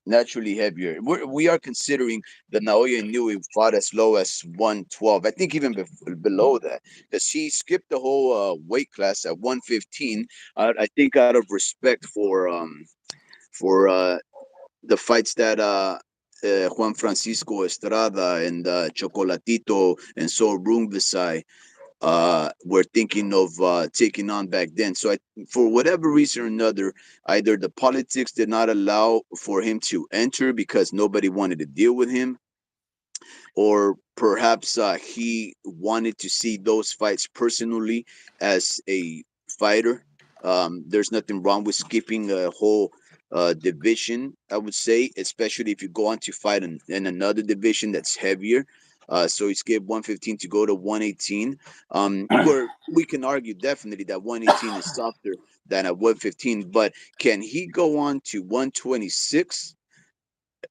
naturally heavier. We are considering the Naoya Inoue fought as low as 112. I think even below that, because he skipped the whole weight class at 115. I think out of respect for the fights that Juan Francisco Estrada and Chocolatito and So Rungvisai were thinking of taking on back then. So for whatever reason or another, either the politics did not allow for him to enter because nobody wanted to deal with him, or perhaps he wanted to see those fights personally as a fighter. There's nothing wrong with skipping a whole division, I would say, especially if you go on to fight in another division that's heavier. So he skipped 115 to go to 118, where we can argue definitely that 118 is softer than at 115. But can he go on to 126?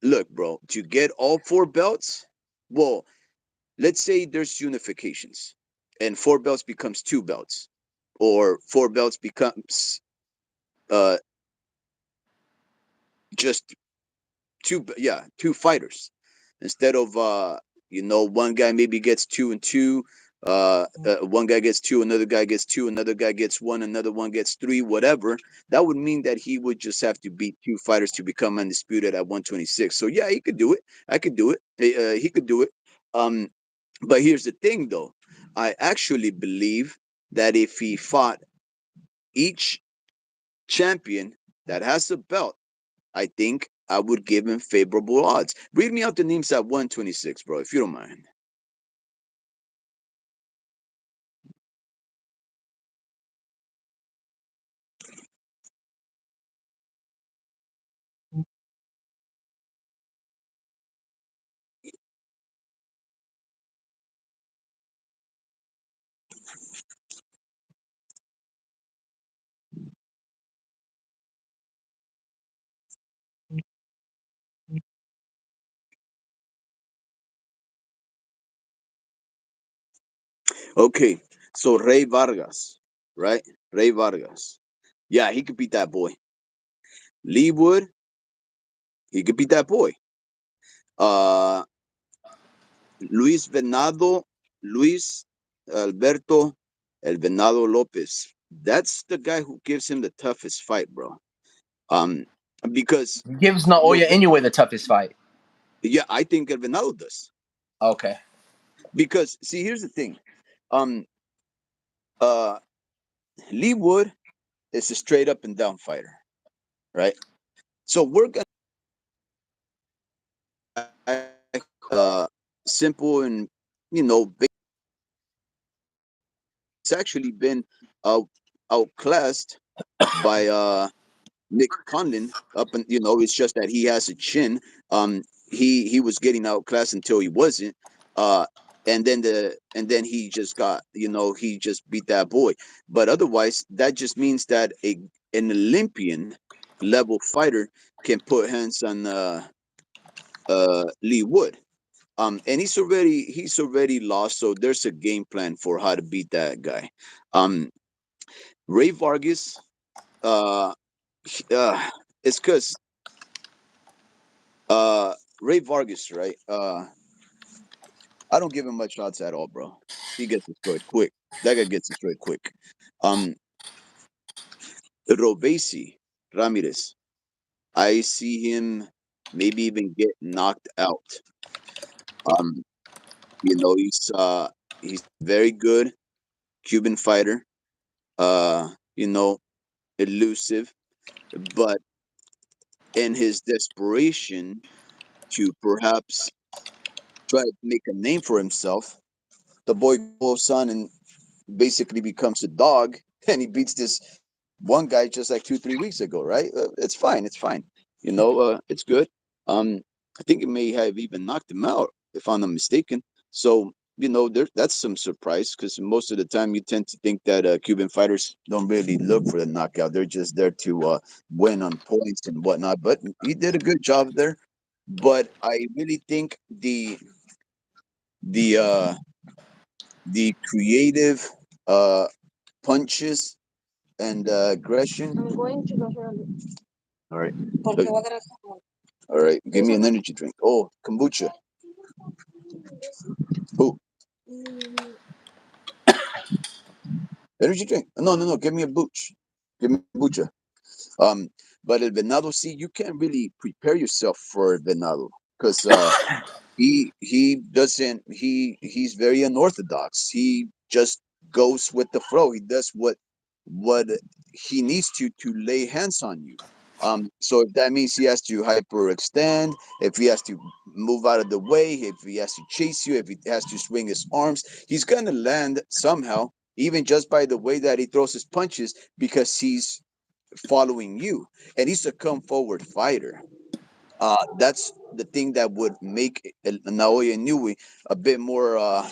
Look, bro, to get all four belts, well, let's say there's unifications and four belts becomes two belts, or four belts becomes uh just two fighters, instead of one guy maybe gets two and two, one guy gets two, another guy gets two, another guy gets one, another one gets three, whatever. That would mean that he would just have to beat two fighters to become undisputed at 126. So yeah, he could do it. I could do it. He could do it. um but here's the thing, though. I actually believe that if he fought each champion that has a belt, I think I would give him favorable odds. Read me out the names at 126, bro, if you don't mind. Okay, so Ray Vargas, right? Ray Vargas. Yeah, he could beat that boy. Lee Wood, he could beat that boy. Uh, Luis Venado, Luis Alberto, El Venado Lopez. That's the guy who gives him the toughest fight, bro. Um, because Gives look, Naoya anyway the toughest fight. yeah, I think El Venado does. Okay. Because see, here's the thing. Um, uh, Lee Wood is a straight up and down fighter, right? So we're gonna simple and it's actually been uh outclassed by Nick Condon up, and it's just that he has a chin. Um, he was getting outclassed until he wasn't. Uh, and then he just got, he just beat that boy. But otherwise, that just means that an Olympian level fighter can put hands on Lee Wood. And he's already lost, so there's a game plan for how to beat that guy. Um, Ray Vargas, uh, it's because Uh, Ray Vargas, right? I don't give him much odds at all, bro. He gets destroyed quick. That guy gets destroyed quick. Um, Robesi Ramirez, I see him maybe even get knocked out. Um, he's very good Cuban fighter. Uh, you know, elusive, but in his desperation to perhaps try to make a name for himself, the boy goes on and basically becomes a dog, and he beats this one guy just like 2 3 weeks ago, right? It's fine, it's fine. It's good. I think it may have even knocked him out, if I'm not mistaken. So that's some surprise, because most of the time you tend to think that Cuban fighters don't really look for the knockout. They're just there to win on points and whatnot. But he did a good job there. But I really think the uh, the creative punches and aggression. I'm going to go here. All right. All right. Give me an energy drink. Oh, kombucha. Oh, energy drink. No, no, no. Give me a booch. Give me a bucha. Um, but El Venado, see, you can't really prepare yourself for El Venado, because he doesn't he's very unorthodox. He just goes with the flow. He does what he needs to lay hands on you. So if that means he has to hyperextend, if he has to move out of the way, if he has to chase you, if he has to swing his arms, he's gonna land somehow, even just by the way that he throws his punches, because he's following you, and he's a come forward fighter. That's the thing that would make Naoya Inoue a bit more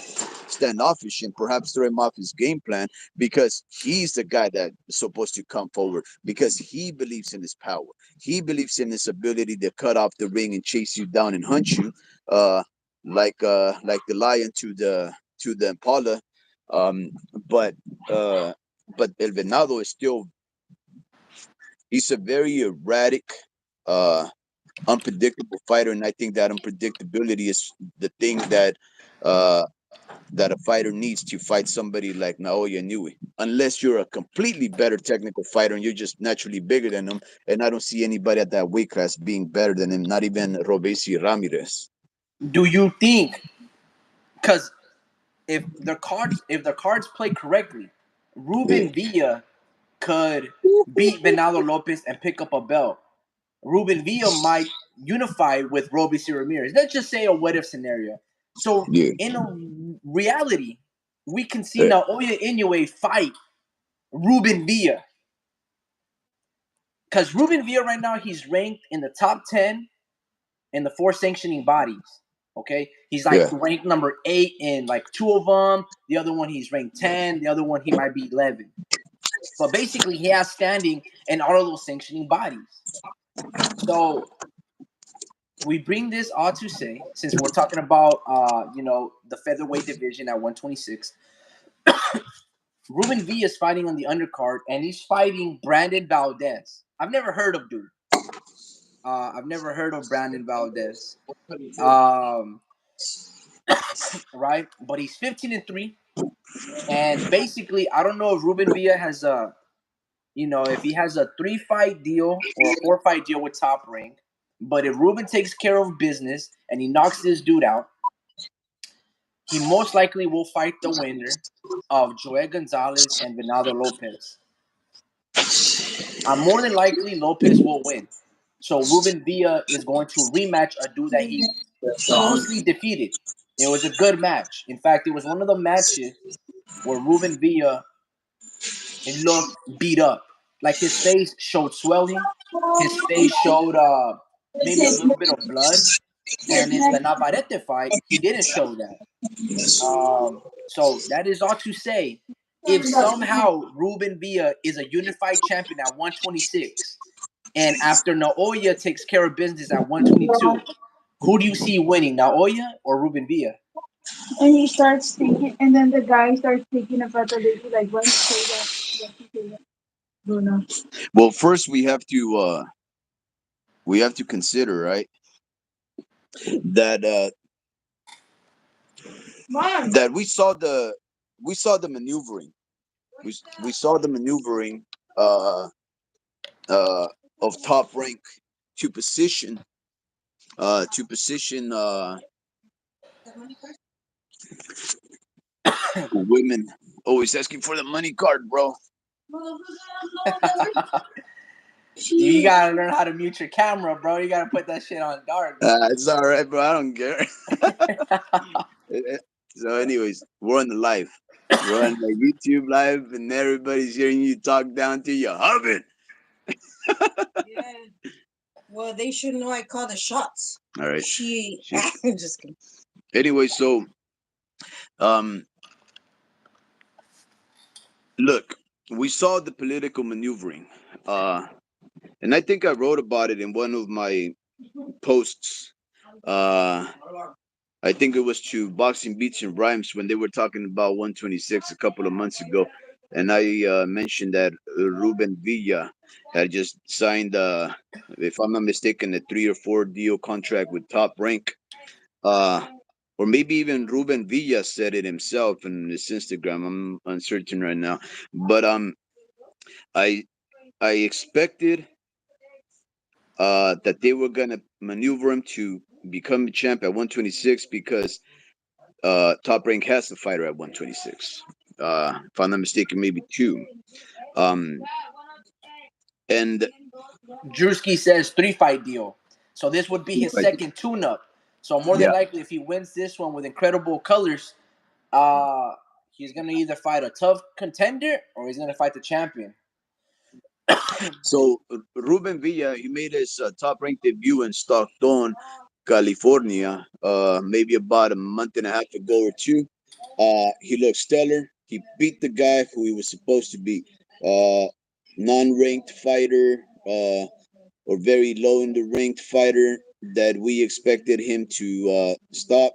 standoffish and perhaps throw him off his game plan, because he's the guy that's supposed to come forward, because he believes in his power. He believes in his ability to cut off the ring and chase you down and hunt you, uh, like the lion to the impala. Um, but uh, but El Venado is still, he's a very erratic. Uh, Unpredictable fighter, and I think that unpredictability is the thing uh, that a fighter needs to fight somebody like Naoya Inoue. Unless you're a completely better technical fighter and you're just naturally bigger than him, and I don't see anybody at that weight class being better than him. Not even Robesi Ramirez. Do you think? Because if the cards play correctly, Yeah, Ruben Villa could beat Venado Lopez and pick up a belt. Ruben Villa might unify with Robeisy Ramirez. Let's just say a what if scenario. So yeah, in a reality, we can see yeah, Naoya Inoue fight Ruben Villa, because Ruben Villa right now he's ranked in the top 10 in the four sanctioning bodies. Okay, he's like yeah. ranked number 8 in like two of them. The other one he's ranked 10. The other one he might be 11. But basically, he has standing in all of those sanctioning bodies. So we bring this all to say, since we're talking about the featherweight division at 126. Ruben V is fighting on the undercard, and he's fighting Brandon Valdez. I've never heard of dude. I've never heard of Brandon Valdez. Um, right, but he's 15-3, and basically, I don't know if Ruben Villa has a, if he has a 3-fight deal or a 4-fight deal with Top Rank. But if Ruben takes care of business and he knocks this dude out, he most likely will fight the winner of Joet Gonzales and Venado Lopez. More than likely, Lopez will win. So Ruben Villa is going to rematch a dude that he previously defeated. It was a good match. In fact, it was one of the matches where Ruben Villa looked beat up. Like his face showed swelling. His face showed maybe a little bit of blood. And in the Navarrete fight, he didn't show that. So that is all to say. If somehow Ruben Villa is a unified champion at 126, and after Naoya takes care of business at 122, who do you see winning, Naoya or Ruben Villa? And he starts thinking, and then the guy starts thinking about the lady, like, why you say that? Why you say that? Don't know. Well, first we have to consider, right, that that we saw the maneuvering. We saw the maneuvering uh of Top Rank to position to position women. Always asking for the money card, bro. You gotta learn how to mute your camera, bro. You gotta put that shit on dark, bro. It's all right, bro. I don't care. So, anyways, we're on the live. We're on the YouTube live, and everybody's hearing you talk down to your husband. Yeah. Well, they should know I call the shots. All right. She just kidding. Anyway, so look, we saw the political maneuvering, and I think I wrote about it in one of my posts. I think it was to Boxing Beats and Rhymes when they were talking about 126 a couple of months ago, and I mentioned that Ruben Villa had just signed, if I'm not mistaken, a 3 or 4 deal contract with Top Rank. Or maybe even Ruben Villa said it himself in his Instagram. I'm uncertain right now, but I I expected that they were gonna maneuver him to become a champ at 126 because Top Rank has the fighter at 126. If I'm not mistaken, maybe 2. Um, and Drewski says 3-fight deal. So this would be his second tune-up. So more than yeah, likely, if he wins this one with incredible colors, he's gonna either fight a tough contender or he's gonna fight the champion. so Ruben Villa, he made his Top Rank debut in Stockton, California, maybe about a month and a half ago or 2. He looked stellar. He beat the guy who he was supposed to be, non-ranked fighter, or very low in the ranked fighter that we expected him to stop.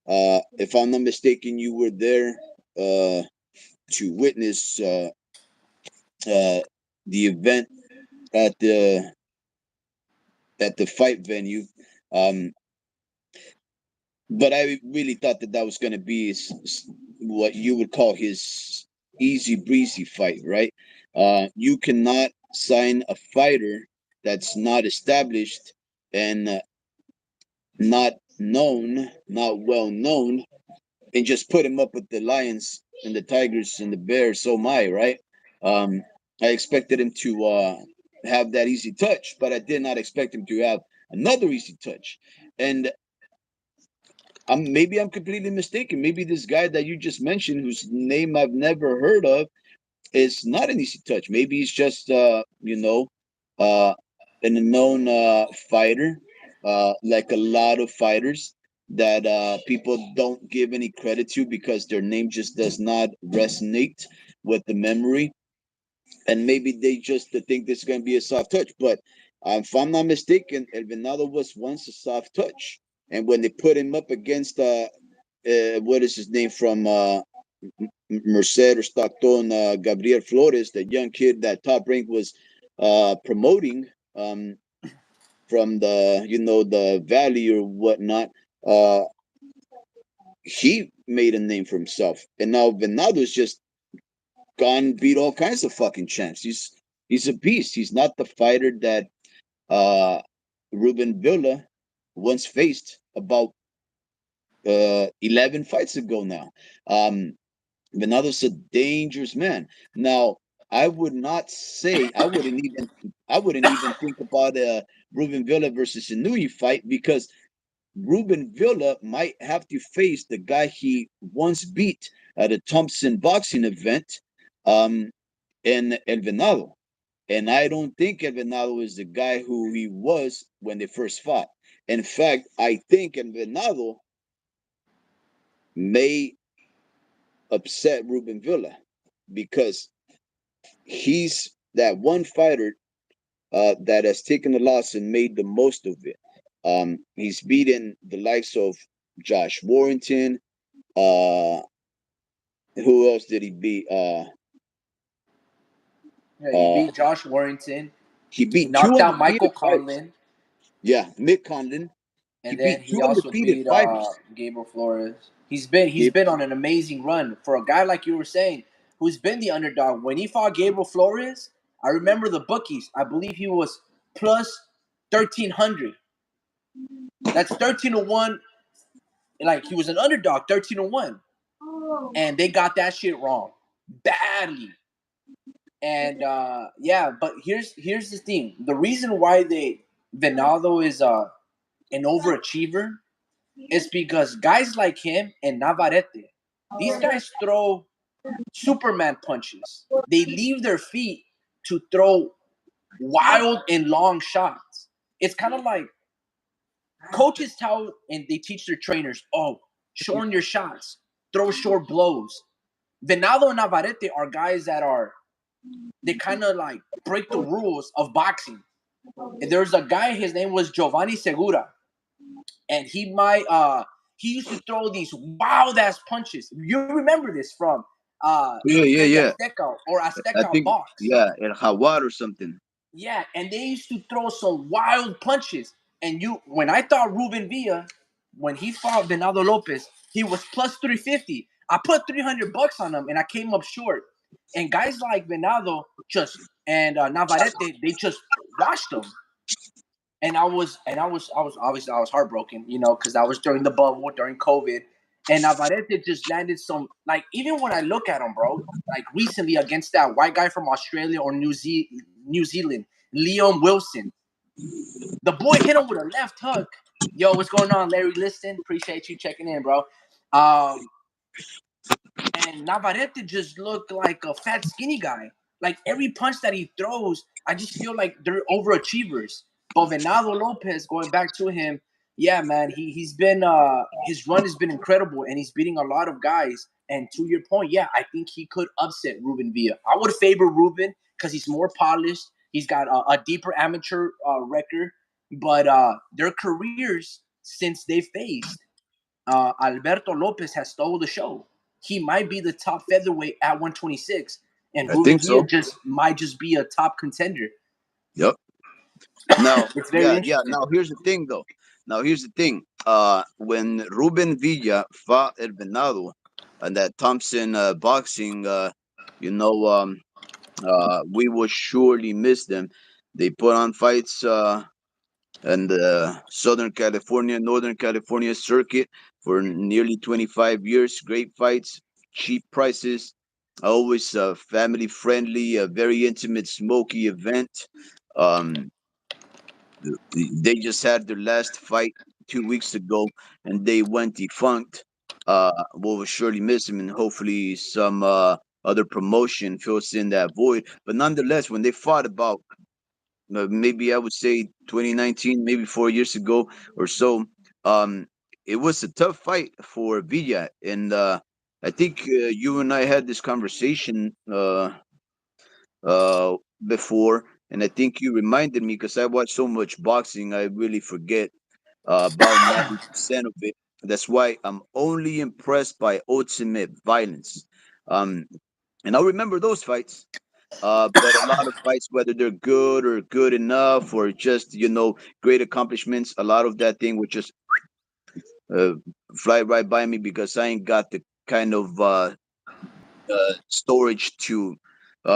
If I'm not mistaken, you were there to witness the event at the fight venue. Um, but I really thought that was going to be what you would call his easy breezy fight, right? You cannot sign a fighter that's not established and not known, not well known, and just put him up with the Lions and the Tigers and the Bears. So my right. I expected him to have that easy touch, but I did not expect him to have another easy touch. And maybe I'm completely mistaken. Maybe this guy that you just mentioned, whose name I've never heard of, is not an easy touch. Maybe he's just uh, an unknown fighter, like a lot of fighters that people don't give any credit to because their name just does not resonate with the memory, and maybe they just think this is going to be a soft touch. But if I'm not mistaken, El Venado was once a soft touch, and when they put him up against what is his name from Merced or Stockton Gabriel Flores, that young kid that Top Rank was promoting from the valley or whatnot. Uh, he made a name for himself, and now Venado's just gone beat all kinds of fucking champs. He's a beast. He's not the fighter that uh, Ruben Villa once faced about 11 fights ago now. Venado's a dangerous man. Now, I would not say I wouldn't even think about a Ruben Villa versus Inouye fight, because Ruben Villa might have to face the guy he once beat at a Thompson boxing event, um, in El Venado. And I don't think El Venado is the guy who he was when they first fought. In fact, I think El Venado may upset Ruben Villa, because he's that one fighter that has taken a loss and made the most of it. He's beaten the likes of Josh Warrington. Uh, who else did he beat? Yeah, he Uh, beat Josh Warrington. he He beat two knocked out undefeated Michael fighters. Conlon, Yeah, Mick Conlon. He and then beat he two also undefeated beat fighters. Gabriel Flores. He's been on an amazing run for a guy like you were saying, who's been the underdog. When he fought Gabriel Flores, I remember the bookies. I believe he was plus 1,300. That's 13-1. Like, he was an underdog, 13-1, and they got that shit wrong badly. And yeah, but here's the thing. The reason why Venado is an overachiever is because guys like him and Navarrete, these guys throw Superman punches. They leave their feet to throw wild and long shots. It's kind of like coaches tell and they teach their trainers, oh, shorten your shots, throw short blows. Venado and Navarrete are guys that they kind of like break the rules of boxing. And there's a guy, his name was Giovanni Segura, and he used to throw these wild ass punches. You remember this from Yeah, yeah, Estrella yeah. Azteca or I Azteca think, Box. yeah, El Jaguar or something. Yeah, and they used to throw some wild punches. And when I thought Ruben Villa, when he fought Venado Lopez, he was plus 350. I put $300 on him, and I came up short. And guys like Venado and Navarrete, they just washed him. And I was obviously I was heartbroken, because I was during the bubble during COVID, and Navarrete just landed some, like, even when I look at him, bro, like recently against that white guy from Australia or New Zealand, Liam Wilson, the boy hit him with a left hook. Yo, what's going on, Larry? Listen, appreciate you checking in, bro. Um, and Navarrete just looked like a fat, skinny guy. Like every punch that he throws, I just feel like they're overachievers. But Venado Lopez, going back to him, yeah, man, he's been his run has been incredible, and he's beating a lot of guys. And to your point, yeah, I think he could upset Ruben Villa. I would favor Ruben because he's more polished. He's got a deeper amateur record, but their careers since they faced, Alberto Lopez has stole the show. He might be the top featherweight at 126, and I Ruben think Villa so. might just be a top contender. Yep. Now, It's very yeah, yeah. interesting. Now here's the thing, though. Now here's the thing. When Ruben Villa fought El Venado and that Thompson boxing, we will surely miss them. They put on fights in the Southern California, Northern California circuit for nearly 25 years. Great fights, cheap prices, always family friendly, a very intimate, smoky event. Um, they just had their last fight 2 weeks ago, and they went defunct. We'll surely miss him, and hopefully some other promotion fills in that void. But nonetheless, when they fought about maybe I would say 2019, maybe 4 years ago or so, um, it was a tough fight for Villa, and I think you and I had this conversation uh, before, and I think you reminded me because I watch so much boxing, I really forget about 90% of it. That's why I'm only impressed by ultimate violence. And I remember those fights. But a lot of fights, whether they're good or good enough or just great accomplishments, a lot of that thing would just uh, fly right by me because I ain't got the kind of storage to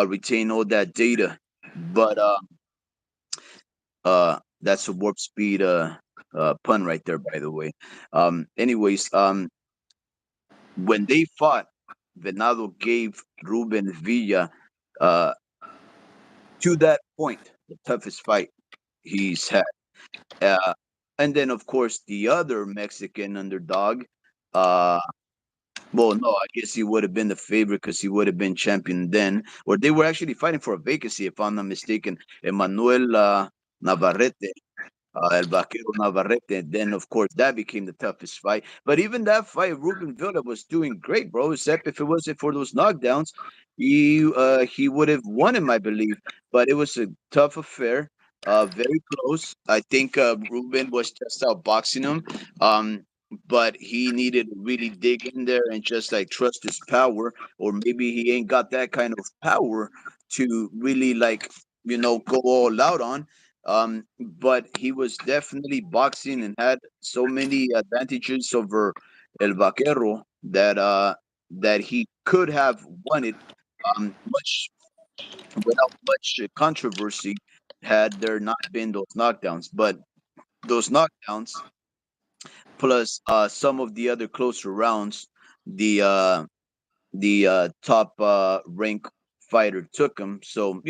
retain all that data. But that's a warp speed pun right there, by the way. Anyways, when they fought, Venado gave Ruben Villa uh, to that point the toughest fight he's had. Uh, and then, of course, the other Mexican underdog. Uh, well, no, I guess he would have been the favorite because he would have been champion then. Or they were actually fighting for a vacancy, if I'm not mistaken. Emmanuel Navarrete, El Vaquero Navarrete. Then, of course, that became the toughest fight. But even that fight, Ruben Villa was doing great, bro. Except if it wasn't for those knockdowns, he would have won him, I believe. But it was a tough affair. Very close. I think Ruben was just outboxing him. But he needed to really dig in there and just like trust his power, or maybe he ain't got that kind of power to really like go all out on. But he was definitely boxing and had so many advantages over El Vaquero that he could have won it much without much controversy had there not been those knockdowns. But those knockdowns plus some of the other closer rounds, the top rank fighter took him. So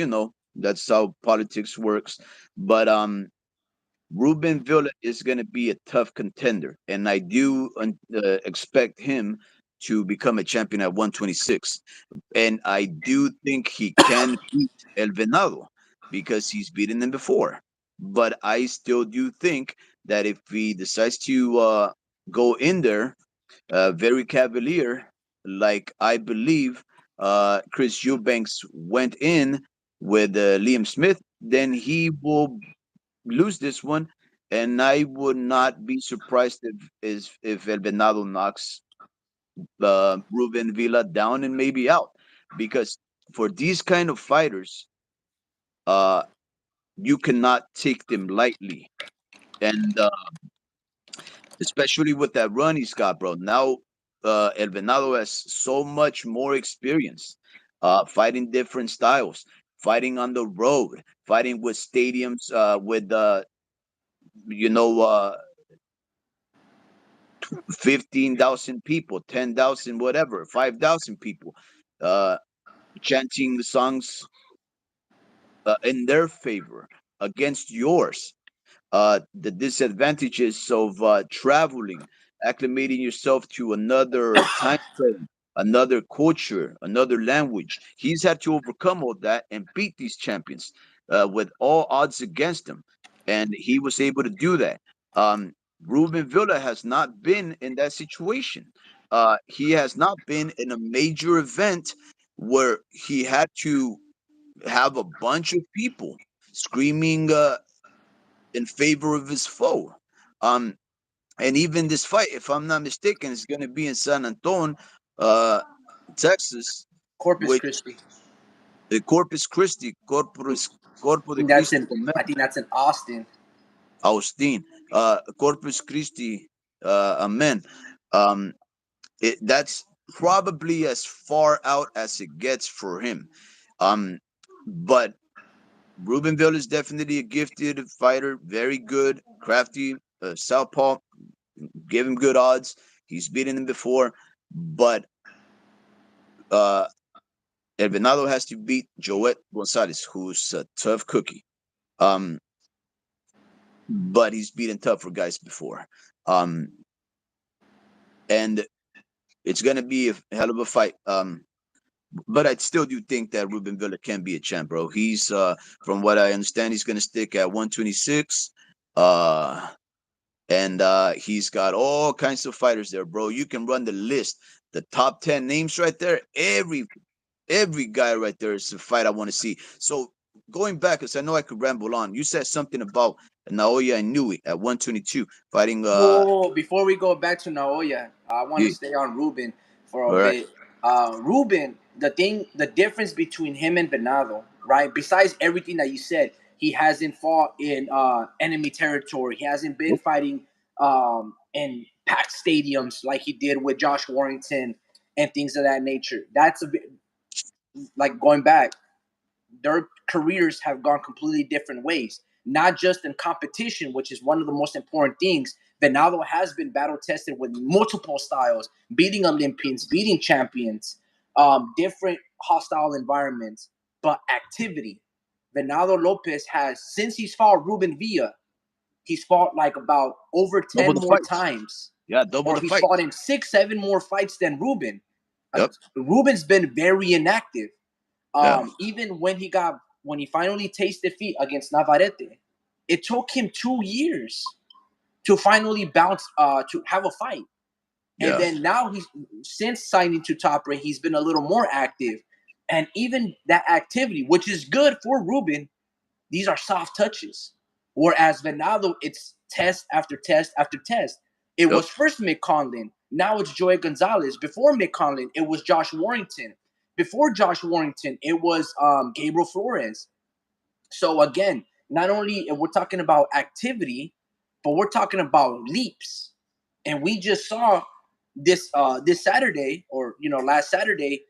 that's how politics works. But Ruben Villa is going to be a tough contender, and I do expect him to become a champion at 126. And I do think he can beat El Venado because he's beaten him before. But I still do think that if he decides to go in there very cavalier, like I believe Chris Eubanks went in with Liam Smith, then he will lose this one, and I would not be surprised if El Venado knocks Ruben Villa down and maybe out, because for these kind of fighters, uh, you cannot take them lightly, and especially with that run he's got, bro. Now, El Venado has so much more experience, fighting different styles, fighting on the road, fighting with stadiums, with you know. 15,000 people, 10,000, whatever, 5,000 people, uh, chanting the songs in their favor against yours. The disadvantages of traveling, acclimating yourself to another time frame, another culture, another language. He's had to overcome all that and beat these champions with all odds against him. And he was able to do that. Um, Ruben Villa has not been in that situation. He has not been in a major event where he had to have a bunch of people screaming in favor of his foe. Um, and even this fight, if I'm not mistaken, is going to be in San Antonio, uh, Texas, Corpus which Christi. the Corpus Christi, Corpo I de think that's Cristo, in. I think that's in Austin. Austin, Corpus Christi, Amen. Um, that's probably as far out as it gets for him. But Rubenville is definitely a gifted fighter, very good, crafty, southpaw. Give him good odds. He's beaten him before, but uh, El Venado has to beat Joet Gonzales, who's a tough cookie. Um, but he's beaten tougher guys before. Um, and it's gonna be a hell of a fight. But I still do think that Ruben Villa can be a champ, bro. He's from what I understand, he's gonna stick at 126. Uh, and he's got all kinds of fighters there, bro. You can run the list, the top 10 names right there. Every guy right there is a fight I want to see. So going back, because I know I could ramble on. You said something about Naoya Inoue at 122 fighting. Whoa, before we go back to Naoya, I want to Yeah, stay on Ruben for a all right. bit. Ruben, the difference between him and Venado, right? Besides everything that you said, he hasn't fought in enemy territory. He hasn't been fighting in packed stadiums like he did with Josh Warrington and things of that nature. That's a bit like going back. Their careers have gone completely different ways, not just in competition, which is one of the most important things. Venado has been battle tested with multiple styles, beating Olympians, beating champions, different hostile environments, but activity. Venado Lopez has, since he's fought Ruben Villa, he's fought like about over Double 10 the more fights. times, Yeah, double or the he's fought fights. in 6, 7 more fights than Ruben. Yep. Ruben's been very inactive. Yeah. Even when he finally tasted defeat against Navarrete, it took him 2 years to finally bounce to have a fight. And Yeah. then now he's since signing to Top Rank, he's been a little more active. And even that activity, which is good for Ruben, these are soft touches. Whereas Venado, it's test after test after test. It Yep. was first Mick Conlon. Now it's Joet Gonzales. Before Mick Conlon, it was Josh Warrington. Before Josh Warrington, it was Gabriel Flores. So again, not only we're talking about activity, but we're talking about leaps. And we just saw this Saturday, or last Saturday,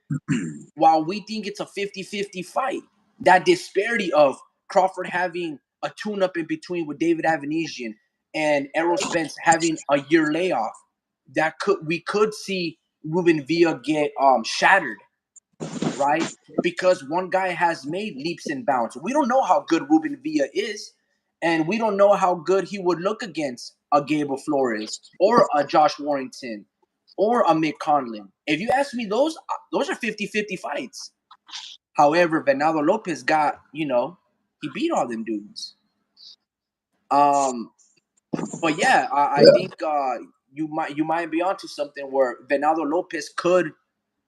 while we think it's a 50-50 fight, that disparity of Crawford having a tune-up in between with David Avanesian and Errol Spence having a year layoff, we could see Ruben Villa get shattered, right? Because one guy has made leaps and bounds. We don't know how good Ruben Villa is, and we don't know how good he would look against a Gabriel Flores or a Josh Warrington or a Mick Conlon. If you ask me, those are 50-50 fights. However, Venado Lopez he beat all them dudes. But yeah, I think you might be onto something where Venado Lopez could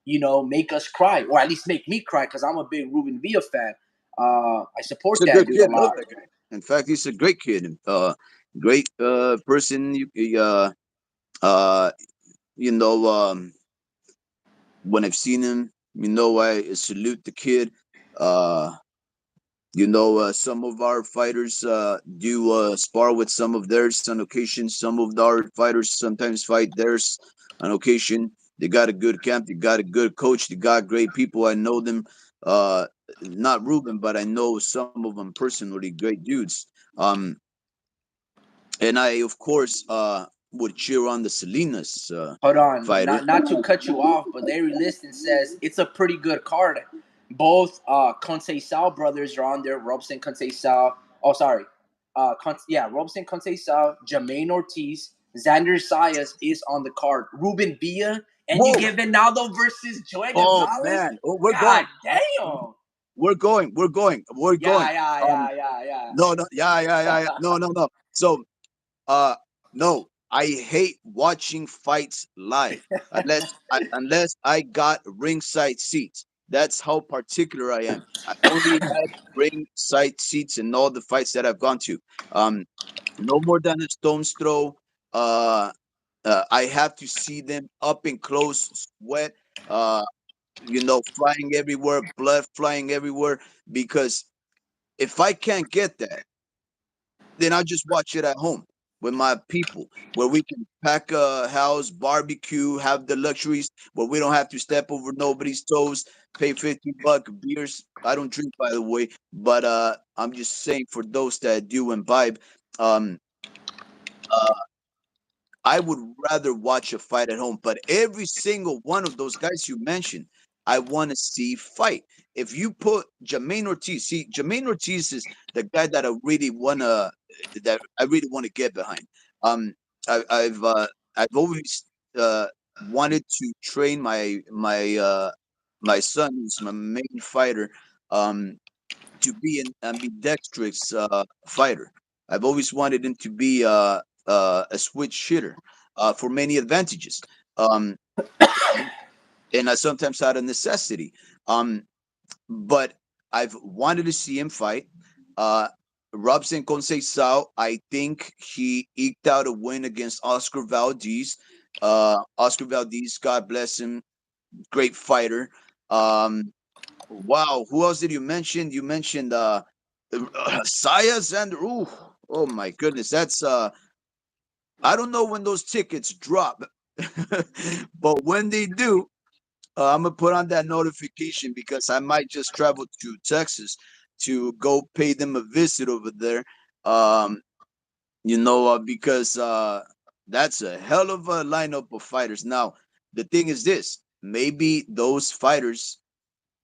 make us cry, or at least make me cry, because I'm a big Ruben Villa fan. I support He's a that good dude a kid. Love lot. that guy. In fact, he's a great kid. Great person. Uh, you know, when I've seen him, I salute the kid. Uh, some of our fighters do spar with some of theirs on occasion. Some of our fighters sometimes fight theirs on occasion. They got a good camp. They got a good coach. They got great people. I know them. Uh, Not Ruben, but I know some of them personally. Great dudes. And I, of course, would cheer on the Salinas Hold on, fighter. not to cut you off, but Larry Liston says it's a pretty good card. Both Conceição brothers are on there. Robson Conceição. Oh, sorry. Robson Conceição, Jermaine Ortiz, Xander Sayas is on the card. Ruben Villa, and you Whoa! get Venado versus Joey Oh Gonzalez. man! Oh, we're God going. damn. We're going. We're going. We're Yeah, going. yeah, yeah, yeah, yeah. No, no, yeah. No, no, no. So, uh, no, I hate watching fights live unless I got ringside seats. That's how particular I am. I only had ringside seats in all the fights that I've gone to. Um, no more than a stone's throw. Uh, I have to see them up and close, sweat. Uh, flying everywhere, blood flying everywhere. Because if I can't get that, then I'll just watch it at home with my people, where we can pack a house, barbecue, have the luxuries, where we don't have to step over nobody's toes, pay $50 beers. I don't drink, by the way, but I'm just saying for those that do imbibe. Um, uh, I would rather watch a fight at home, but every single one of those guys you mentioned, I want to see fight. If you put Jermaine Ortiz, see, Jermaine Ortiz is the guy that I really want to get behind. Um, I've always wanted to train my son, who's my main fighter, um, to be an ambidextrous fighter. I've always wanted him to be a switch hitter for many advantages. Um, and I sometimes out of necessity. Um, but I've wanted to see him fight. Uh, Robson Conceição, I think he eked out a win against Oscar Valdez. Oscar Valdez, God bless him. great fighter. Wow, who else did you mention? You mentioned Sayas and ooh, oh my goodness, that's I don't know when those tickets drop, but when they do, I'm gonna put on that notification because I might just travel to Texas to go pay them a visit over there. Um, because that's a hell of a lineup of fighters. Now, the thing is this: maybe those fighters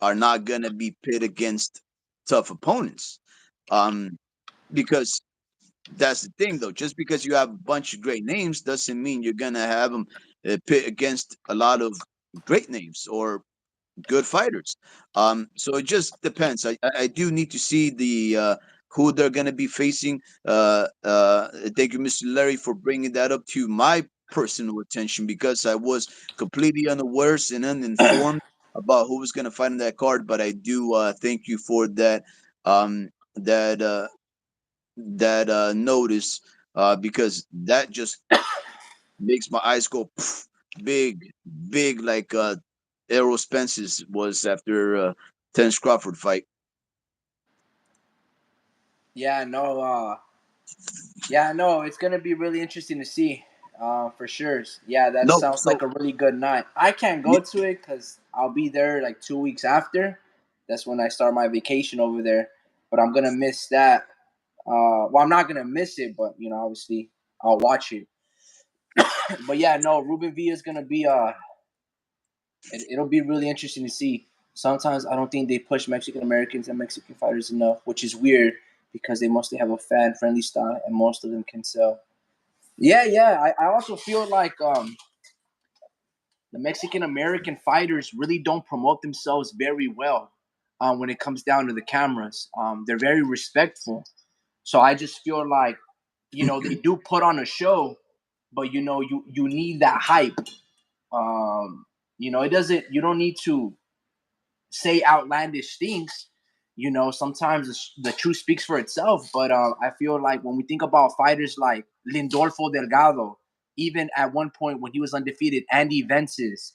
are not gonna be pit against tough opponents, um, because that's the thing, though. Just because you have a bunch of great names doesn't mean you're gonna have them pit against a lot of great names or good fighters. So it just depends. I do need to see the who they're gonna be facing. Thank you, Mr. Larry, for bringing that up to my personal attention because I was completely unaware and uninformed about who was gonna fight in that card. But I do thank you for that that notice because that just makes my eyes go big, big like Errol Spence's was after Terence Crawford fight. Yeah, no, yeah, no, it's gonna be really interesting to see, for sure. Yeah, that No, sounds so like a really good night. I can't y- go to it because I'll be there like 2 weeks after. That's when I start my vacation over there. But I'm gonna miss that. Well, I'm not gonna miss it, but obviously, I'll watch it. But yeah, no, Ruben Villa is gonna be it'll be really interesting to see. Sometimes I don't think they push Mexican Americans and Mexican fighters enough, which is weird because they mostly have a fan friendly style and most of them can sell. Yeah, yeah. I also feel like the Mexican American fighters really don't promote themselves very well when it comes down to the cameras. They're very respectful. So I just feel like, they do put on a show, but you need that hype. It doesn't you don't need to say outlandish things. Sometimes the truth speaks for itself. But I feel like when we think about fighters like Lindolfo Delgado, even at one point when he was undefeated, Andy Vences,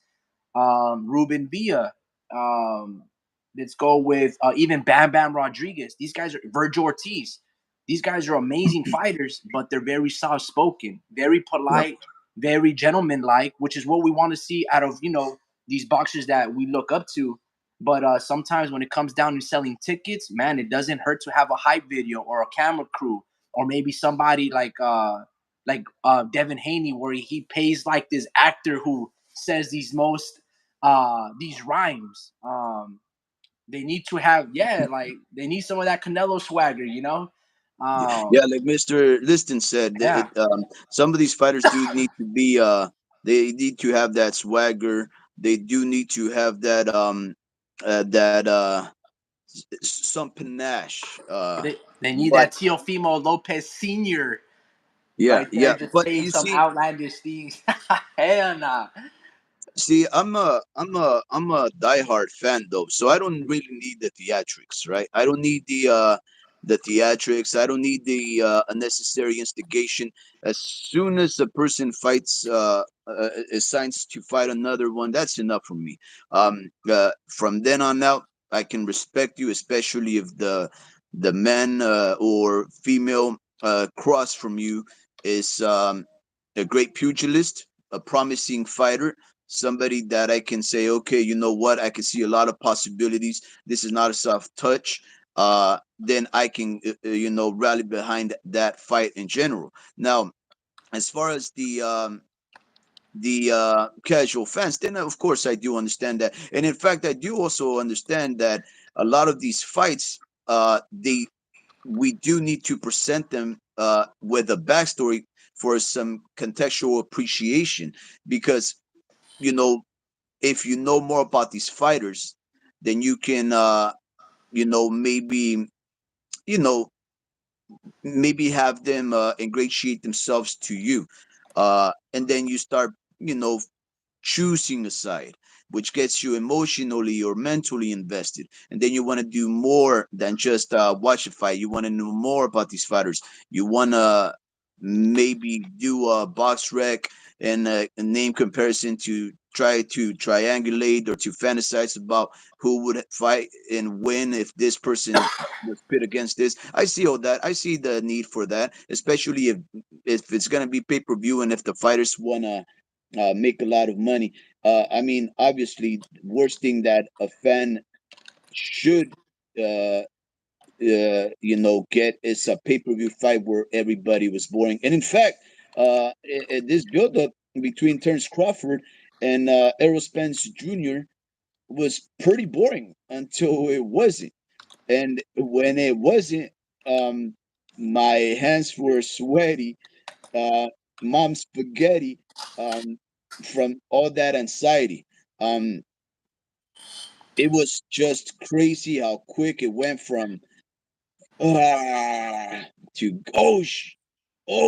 Ruben Villa, um, let's go with even Bam Bam Rodriguez. These guys are Virgil Ortiz. These guys are amazing fighters, but they're very soft spoken, very yep. polite, very gentleman-like, which is what we want to see out of these boxers that we look up to. But sometimes when it comes down to selling tickets, man, it doesn't hurt to have a hype video or a camera crew, or maybe somebody like Devin Haney, where he pays like this actor who says these rhymes. They need to have, yeah, like they need some of that Canelo swagger. Yeah, Um, like Mr. Liston said, yeah, some of these fighters do need to be they need to have that swagger. They do need to have that some panache. they need But that Teofimo Lopez Senior yeah, right there, yeah. just But saying you some see, outlandish things. Hell nah. See, I'm a diehard fan though, so I don't really need the theatrics, right? I don't need the theatrics. I don't need the unnecessary instigation. As soon as a person fights, assigns to fight another one, that's enough for me. From then on out, I can respect you, especially if the man or female cross from you is a great pugilist, a promising fighter, somebody that I can say, okay, you know what, I can see a lot of possibilities. This is not a soft touch. Then I can, rally behind that fight in general. Now, as far as the casual fans, then of course I do understand that, and in fact, I do also understand that a lot of these fights, they we do need to present them with a backstory for some contextual appreciation because you know if you know more about these fighters, then you can, maybe, you know, maybe have them ingratiate themselves to you, and then you start, choosing a side, which gets you emotionally or mentally invested, and then you want to do more than just watch a fight. You want to know more about these fighters. You want to maybe do a box rec and a name comparison to try to triangulate or to fantasize about who would fight and win if this person was pit against this. I see all that. I see the need for that, especially if it's gonna be pay per view and if the fighters wanna make a lot of money. I mean, obviously, worst thing that a fan should uh, get is a pay per view fight where everybody was boring. And in fact, this build up between Terence Crawford and Errol Spence Jr. was pretty boring until it wasn't. And when it wasn't, um, my hands were sweaty, uh, mom spaghetti, um, from all that anxiety. Um, it was just crazy how quick it went from ah to oh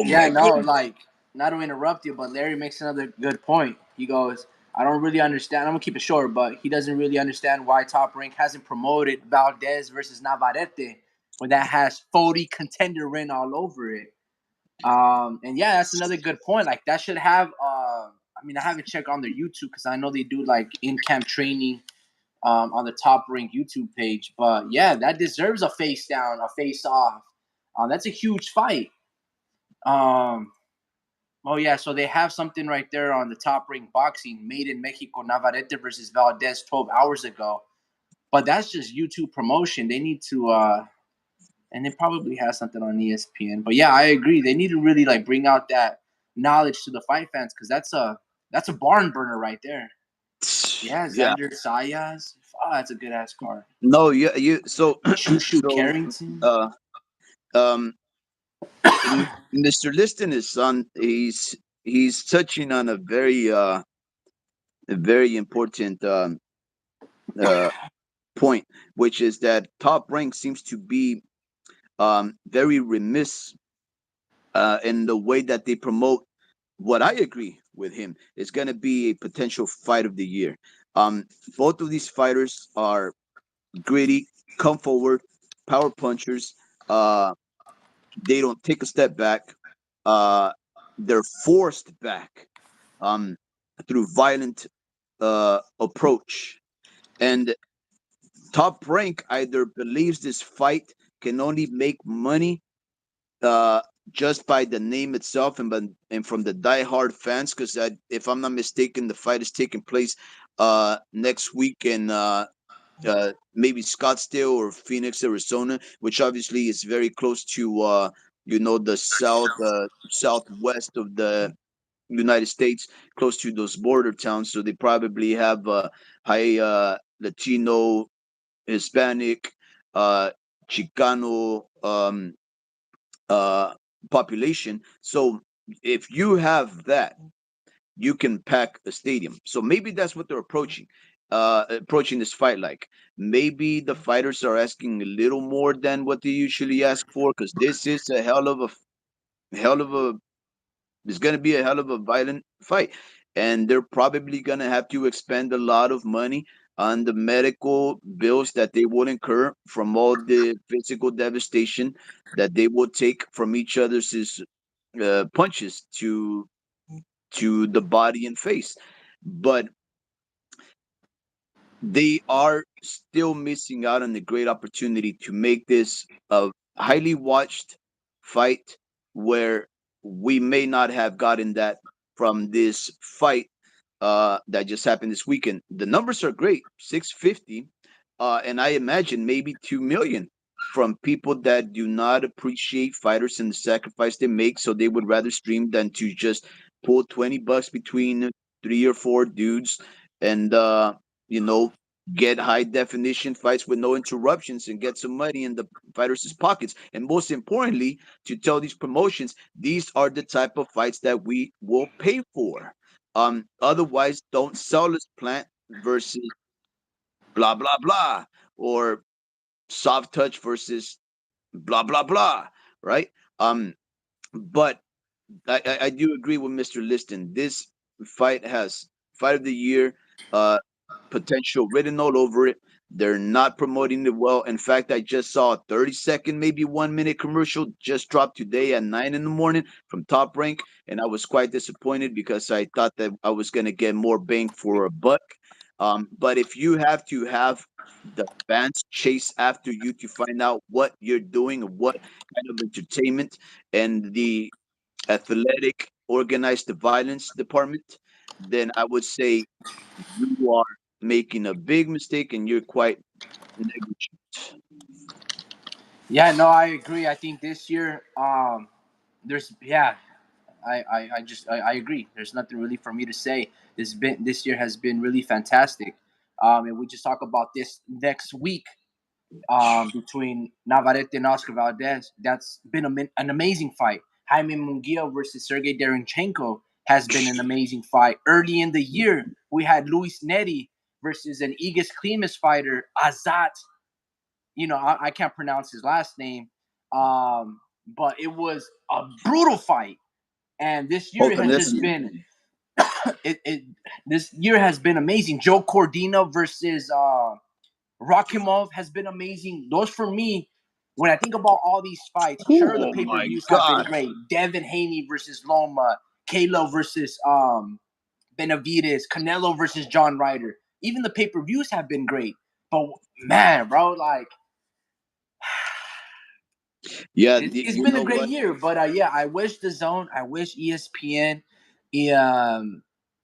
Yeah, my no, goodness. like, not to interrupt you, but Larry makes another good point. He goes, I don't really understand. I'm gonna keep it short, but he doesn't really understand why Top Rank hasn't promoted Valdez versus Navarrete when that has 40 contender win all over it. And yeah, that's another good point. Like, that should have. I mean, I haven't checked on their YouTube because I know they do like in camp training on the Top Rank YouTube page. But yeah, that deserves a face down, a face off. That's a huge fight. Um, Oh yeah, so they have something right there on the Top Ring Boxing, made in Mexico, Navarrete versus Valdez 12 hours ago. But that's just YouTube promotion. They need to and it probably has something on ESPN. But yeah, I agree. They need to really like bring out that knowledge to the fight fans because that's a barn burner right there. Yeah, Yeah. Xander Sayas. Oh, that's a good ass card. No, you so Chushu so Carrington. uh um Mr. Liston is on he's touching on a very important uh point, which is that Top Rank seems to be very remiss in the way that they promote what I agree with him is going to be a potential fight of the year. Um, Both of these fighters are gritty, come forward, power punchers. Uh, they don't take a step back. Uh, they're forced back um, through violent approach. And Top Rank either believes this fight can only make money uh, just by the name itself and from the diehard fans, because if I'm not mistaken, the fight is taking place next week in maybe Scottsdale or Phoenix, Arizona, which obviously is very close to the southwest of the United States, close to those border towns. So they probably have high Latino, Hispanic, uh, Chicano uh, population. So if you have that, you can pack a stadium. So maybe that's what they're approaching this fight like. Maybe the fighters are asking a little more than what they usually ask for, because this is a hell of a it's going to be a hell of a violent fight, and they're probably going to have to expend a lot of money on the medical bills that they would incur from all the physical devastation that they will take from each other's punches to the body and face. But they are still missing out on a great opportunity to make this a highly watched fight where we may not have gotten that from this fight that just happened this weekend. The numbers are great, 650, and I imagine maybe 2 million from people that do not appreciate fighters and the sacrifice they make, so they would rather stream than to just pull $20 between three or four dudes and you know get high definition fights with no interruptions and get some money in the fighters' pockets. And most importantly, to tell these promotions, these are the type of fights that we will pay for. Otherwise, don't sell this plant versus blah blah blah, or soft touch versus blah blah blah, right? Um, but I do agree with Mr. Liston. This fight has fight of the year uh potential written all over it. They're not promoting it well. In fact, I just saw a 30-second, maybe 1 minute commercial just dropped today at 9 in the morning from Top Rank, and I was quite disappointed because I thought that I was going to get more bang for a buck. But if you have to have the fans chase after you to find out what you're doing, what kind of entertainment, and the athletic organized the violence department, then I would say you are making a big mistake and you're quite negligent. Yeah, no, I agree. I think this year, there's yeah, I agree. There's nothing really for me to say. This year has been really fantastic. And we just talk about this next week, between Navarrete and Oscar Valdez. That's been an amazing fight. Jaime Munguia versus Sergey Derenchenko has been an amazing fight. Early in the year, we had Luis Neri versus an Igis Klimas fighter, Azat. I can't pronounce his last name, but it was a brutal fight. And this year it has just Volkanovski. been it this year has been amazing. Joe Cordina versus Rakimov has been amazing. Those for me, when I think about all these fights, sure the Oh pay per my views have been God. great. Devin Haney versus Loma, Kalo versus Benavides, Canelo versus John Ryder. Even the pay per views have been great. But man, bro, like Yeah, it's you been a know great what? year. But yeah, I wish the zone, I wish ESPN,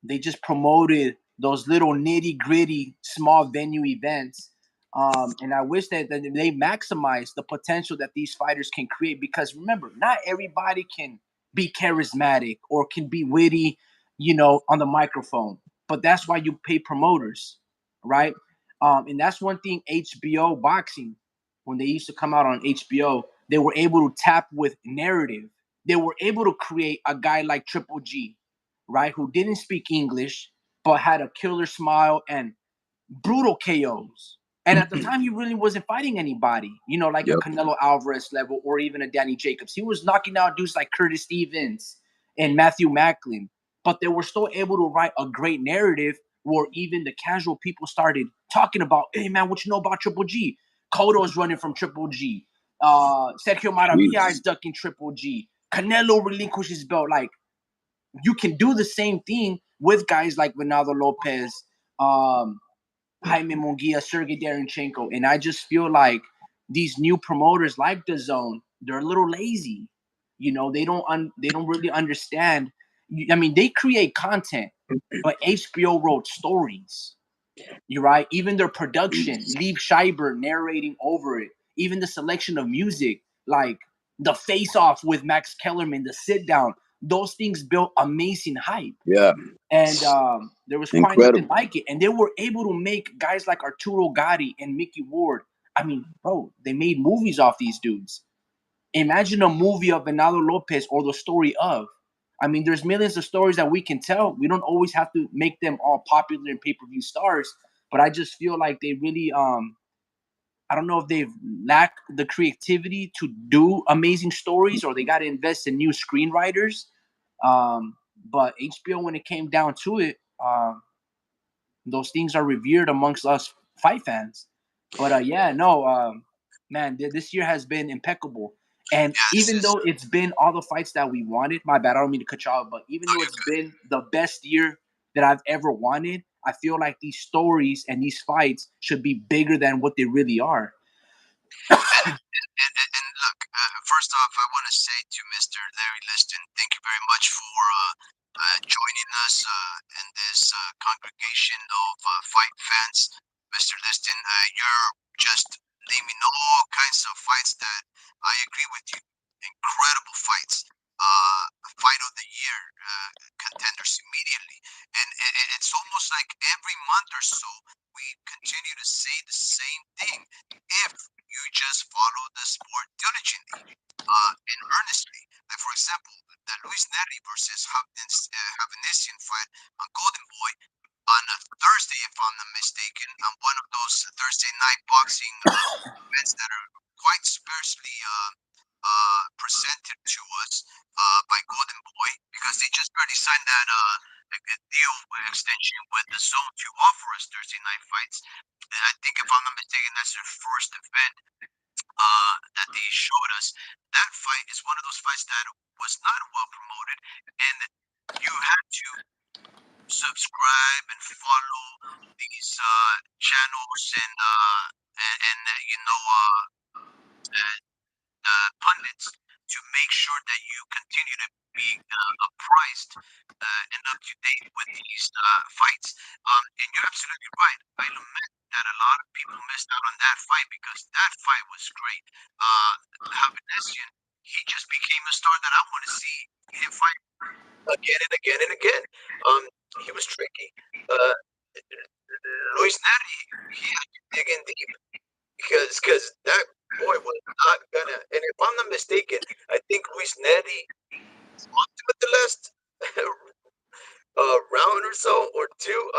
they just promoted those little nitty gritty small venue events. And I wish that they maximize the potential that these fighters can create, because remember, not everybody can be charismatic or can be witty, on the microphone. But that's why you pay promoters, right? And that's one thing HBO boxing, when they used to come out on HBO, they were able to tap with narrative. They were able to create a guy like Triple G, right, who didn't speak English but had a killer smile and brutal KOs. And at the time, he really wasn't fighting anybody, like a Yep. Canelo Alvarez level or even a Danny Jacobs. He was knocking out dudes like Curtis Stevens and Matthew Macklin, but they were still able to write a great narrative where even the casual people started talking about, hey, man, what you know about Triple G? Cotto's running from Triple G. Sergio Maravilla is Jesus. ducking Triple G. Canelo relinquishes belt. Like, you can do the same thing with guys like Venado Lopez, um, Jaime Munguia, Sergey Derenchenko, and I just feel like these new promoters like the Zone, they're a little lazy. They don't really understand. I mean, they create content, but HBO wrote stories. You're right. Even their production, Liev Schreiber narrating over it. Even the selection of music, like the Face Off with Max Kellerman, the Sit Down. Those things built amazing hype, Yeah. and there was quite nothing Incredible. like it. And they were able to make guys like Arturo Gatti and Mickey Ward. I mean, bro, they made movies off these dudes. Imagine a movie of Venado Lopez or the story of. I mean, there's millions of stories that we can tell. We don't always have to make them all popular and pay-per-view stars. But I just feel like they really, I don't know if they've lacked the creativity to do amazing stories, or they got to invest in new screenwriters. But HBO, when it came down to it, those things are revered amongst us fight fans. But yeah, no, man, this year has been impeccable. And Yeah, this even is though it's been all the fights that we wanted, my bad, I don't mean to cut you off, but even oh, though you're it's good. been the best year that I've ever wanted, I feel like these stories and these fights should be bigger than what they really are. And look, first off, I want to say to Mr. Larry Liston, thank you very much for joining us in this congregation of fight fans. Mr. Liston, you're just naming all kinds of fights that I agree with you. Incredible fights. Fight of the year contenders immediately. And it's almost like every month or so, we continue to say the same thing. If you just follow the sport diligently and earnestly. Like, for example, the Luis Neri versus Havanesian fight on Golden Boy on a Thursday, if I'm not mistaken, on one of those Thursday night boxing events that are quite sparsely presented to us by Golden Boy, because they just barely signed that deal extension with the Zone to offer us Thursday night fights. And I think, if I'm not mistaken, that's their first event that they showed us. That fight is one of those fights that was not well promoted, and you had to subscribe and follow these channels and pundits to make sure that you continue to be apprised and up to date with these fights. And you're absolutely right. I lament that a lot of people missed out on that fight, because that fight was great. Habanesian, he just became a star that I want to see him fight again and again and again. He was tricky. Luis Neri, he had to dig in deep, because that boy was not gonna. And if I'm not mistaken, I think Luis Neri lost him at the last round or so, or two.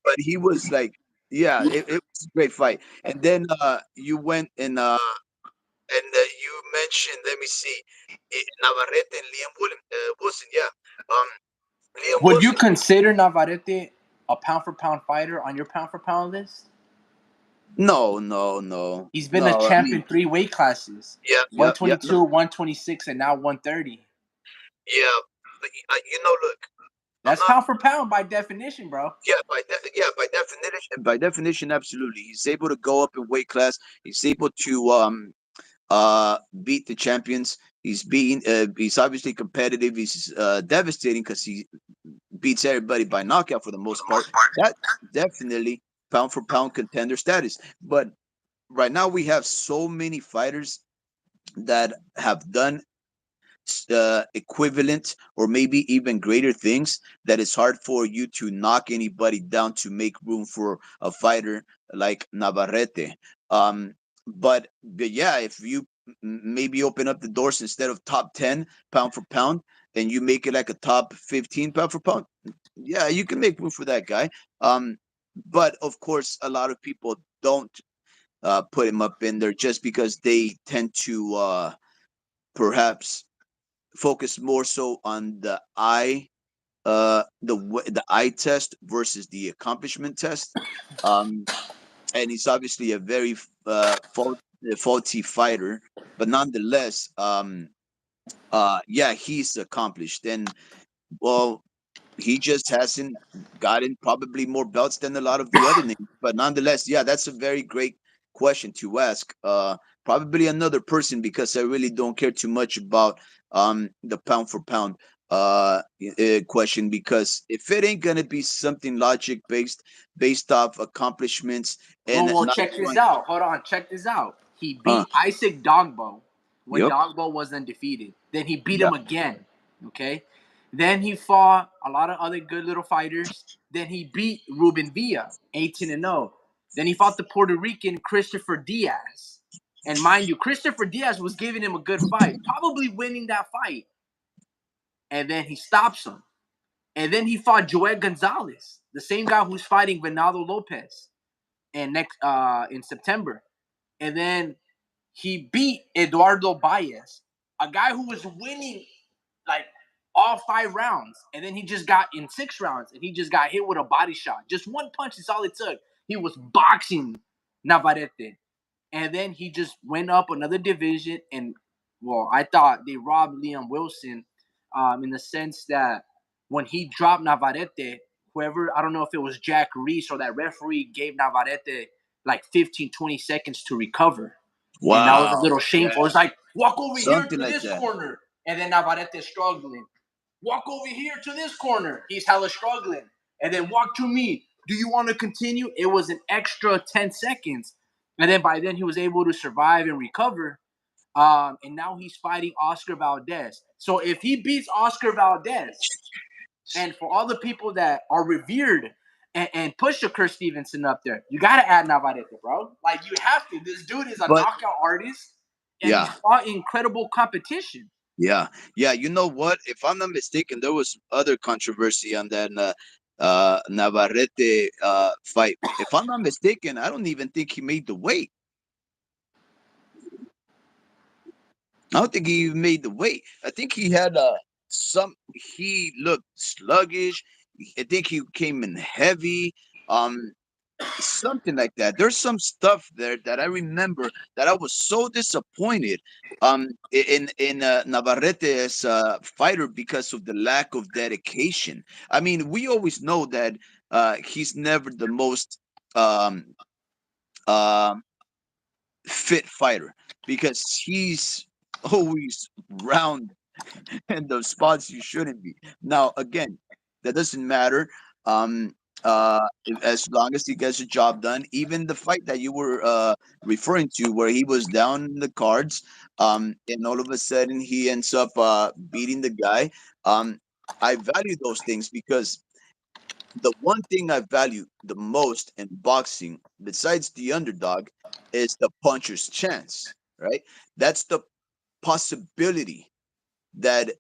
But he was like, yeah, it was a great fight. And then you went and you mentioned, let me see, Navarrete and Liam Wilson. Yeah, Liam Would you Wilson. consider Navarrete a pound for pound fighter on your pound for pound list? No. He's been a champ in 3 weight classes. Yeah, 122, 126, and now 130. Yeah, but look. That's pound for pound by definition, bro. Yeah, by definition, absolutely. He's able to go up in weight class. He's able to beat the champions. He's obviously competitive. He's devastating because he beats everybody by knockout for the most part. That's definitely pound for pound contender status. But right now we have so many fighters that have done equivalent or maybe even greater things that it's hard for you to knock anybody down to make room for a fighter like Navarrete. But yeah, if you maybe open up the doors, instead of top 10 pound for pound, and you make it like a top 15 pound for pound, yeah, you can make room for that guy. But of course, a lot of people don't put him up in there just because they tend to perhaps focus more so on the eye test versus the accomplishment test. And he's obviously a very faulty fighter, but nonetheless, yeah, he's accomplished. And well, he just hasn't gotten probably more belts than a lot of the other names. But nonetheless, yeah, that's a very great question to ask. Probably another person, because I really don't care too much about the pound for pound question, because if it ain't gonna be something logic based off accomplishments and Well, not check this going, out. Hold on, check this out. He beat Isaac Dogbo when yep, Dogbo was undefeated. Then he beat yeah, him again. Okay. Then he fought a lot of other good little fighters. Then he beat Ruben Villa, 18-0. Then he fought the Puerto Rican Christopher Diaz. And mind you, Christopher Diaz was giving him a good fight, probably winning that fight. And then he stops him. And then he fought Joet Gonzales, the same guy who's fighting Venado Lopez in September. And then he beat Eduardo Baez, a guy who was winning like all 5 rounds. And then he just got in 6 rounds and he just got hit with a body shot. Just one punch is all it took. He was boxing Navarrete. And then he just went up another division. And, well, I thought they robbed Liam Wilson in the sense that when he dropped Navarrete, whoever, I don't know if it was Jack Reese or that referee, gave Navarrete like 15, 20 seconds to recover. wow, and that was a little shameful. yeah, It's like, walk over here something to like this that. corner. And then Navarrete struggling. Walk over here to this corner. He's hella struggling. And then walk to me. Do you want to continue? It was an extra 10 seconds. And then by then he was able to survive and recover. And now he's fighting Oscar Valdez. So if he beats Oscar Valdez, and for all the people that are revered and push a Kurt Stevenson up there, you got to add Navarrete, bro. Like, you have to. This dude is a But knockout artist, and yeah, he's fought incredible competition. yeah. You know what? If I'm not mistaken, there was other controversy on that Navarrete fight. If I'm not mistaken, I don't even think he made the weight. I don't think he even made the weight. I think he had some. He looked sluggish. I think he came in heavy. Something like that. There's some stuff there that I remember that I was so disappointed in Navarrete's fighter because of the lack of dedication. I mean, we always know that he's never the most um, um fit fighter because he's always round in those spots you shouldn't be. Now, again, that doesn't matter. Um, as long as he gets the job done, even the fight that you were referring to, where he was down in the cards, and all of a sudden he ends up beating the guy. I value those things because the one thing I value the most in boxing, besides the underdog, is the puncher's chance. Right? That's the possibility that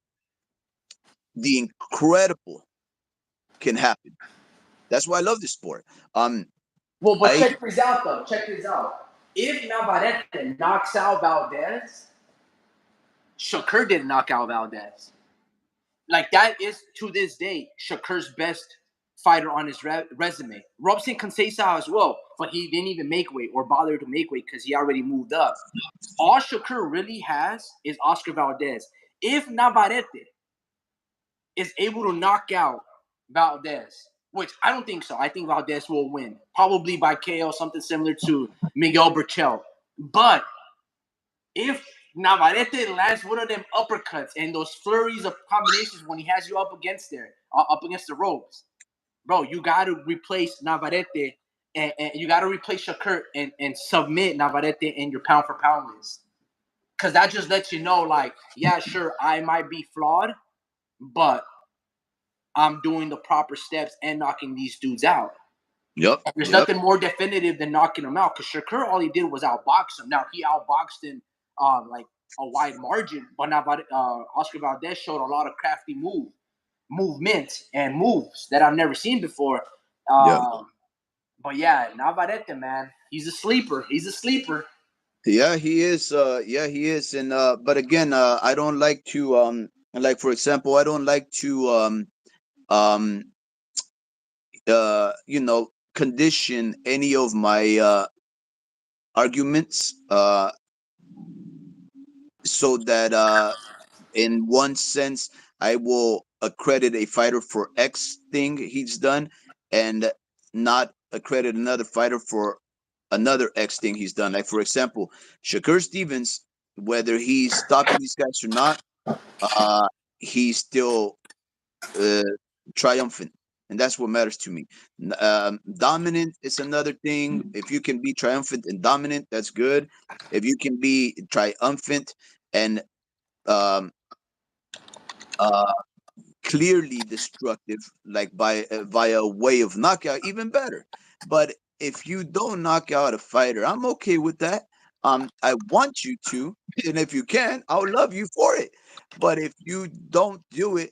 the incredible can happen. That's why I love this sport. Well, but I check this out though. Check this out. If Navarrete knocks out Valdez, Shakur didn't knock out Valdez. Like that is to this day Shakur's best fighter on his resume. Robson can say so as well, but he didn't even make weight or bother to make weight because he already moved up. All Shakur really has is Oscar Valdez. If Navarrete is able to knock out Valdez, which I don't think so. I think Valdez will win, probably by KO, something similar to Miguel Berchel. But if Navarrete lands one of them uppercuts and those flurries of combinations when he has you up against up against the ropes, bro, you got to replace Navarrete and you got to replace Shakur and submit Navarrete in your pound for pound list. Because that just lets you know, like, yeah, sure, I might be flawed, but I'm doing the proper steps and knocking these dudes out. Yep. There's nothing more definitive than knocking him out because Shakur, all he did was outbox him. Now, he outboxed him like a wide margin, but now Oscar Valdez showed a lot of crafty movement and moves that I've never seen before. Yep. But yeah, Navarrete, man, he's a sleeper. He's a sleeper. Yeah, he is. Yeah, he is. And but again, I don't like to like for example, I don't like to um condition any of my arguments so that in one sense I will accredit a fighter for X thing he's done and not accredit another fighter for another X thing he's done. Like for example, Shakur Stevens, whether he's stopping these guys or not, uh, he's still uh, triumphant, and that's what matters to me. Dominant is another thing. If you can be triumphant and dominant, that's good. If you can be triumphant and um, uh, clearly destructive, like by via way of knockout, even better. But if you don't knock out a fighter, I'm okay with that. I want you to, and if you can, I'll love you for it. But if you don't do it,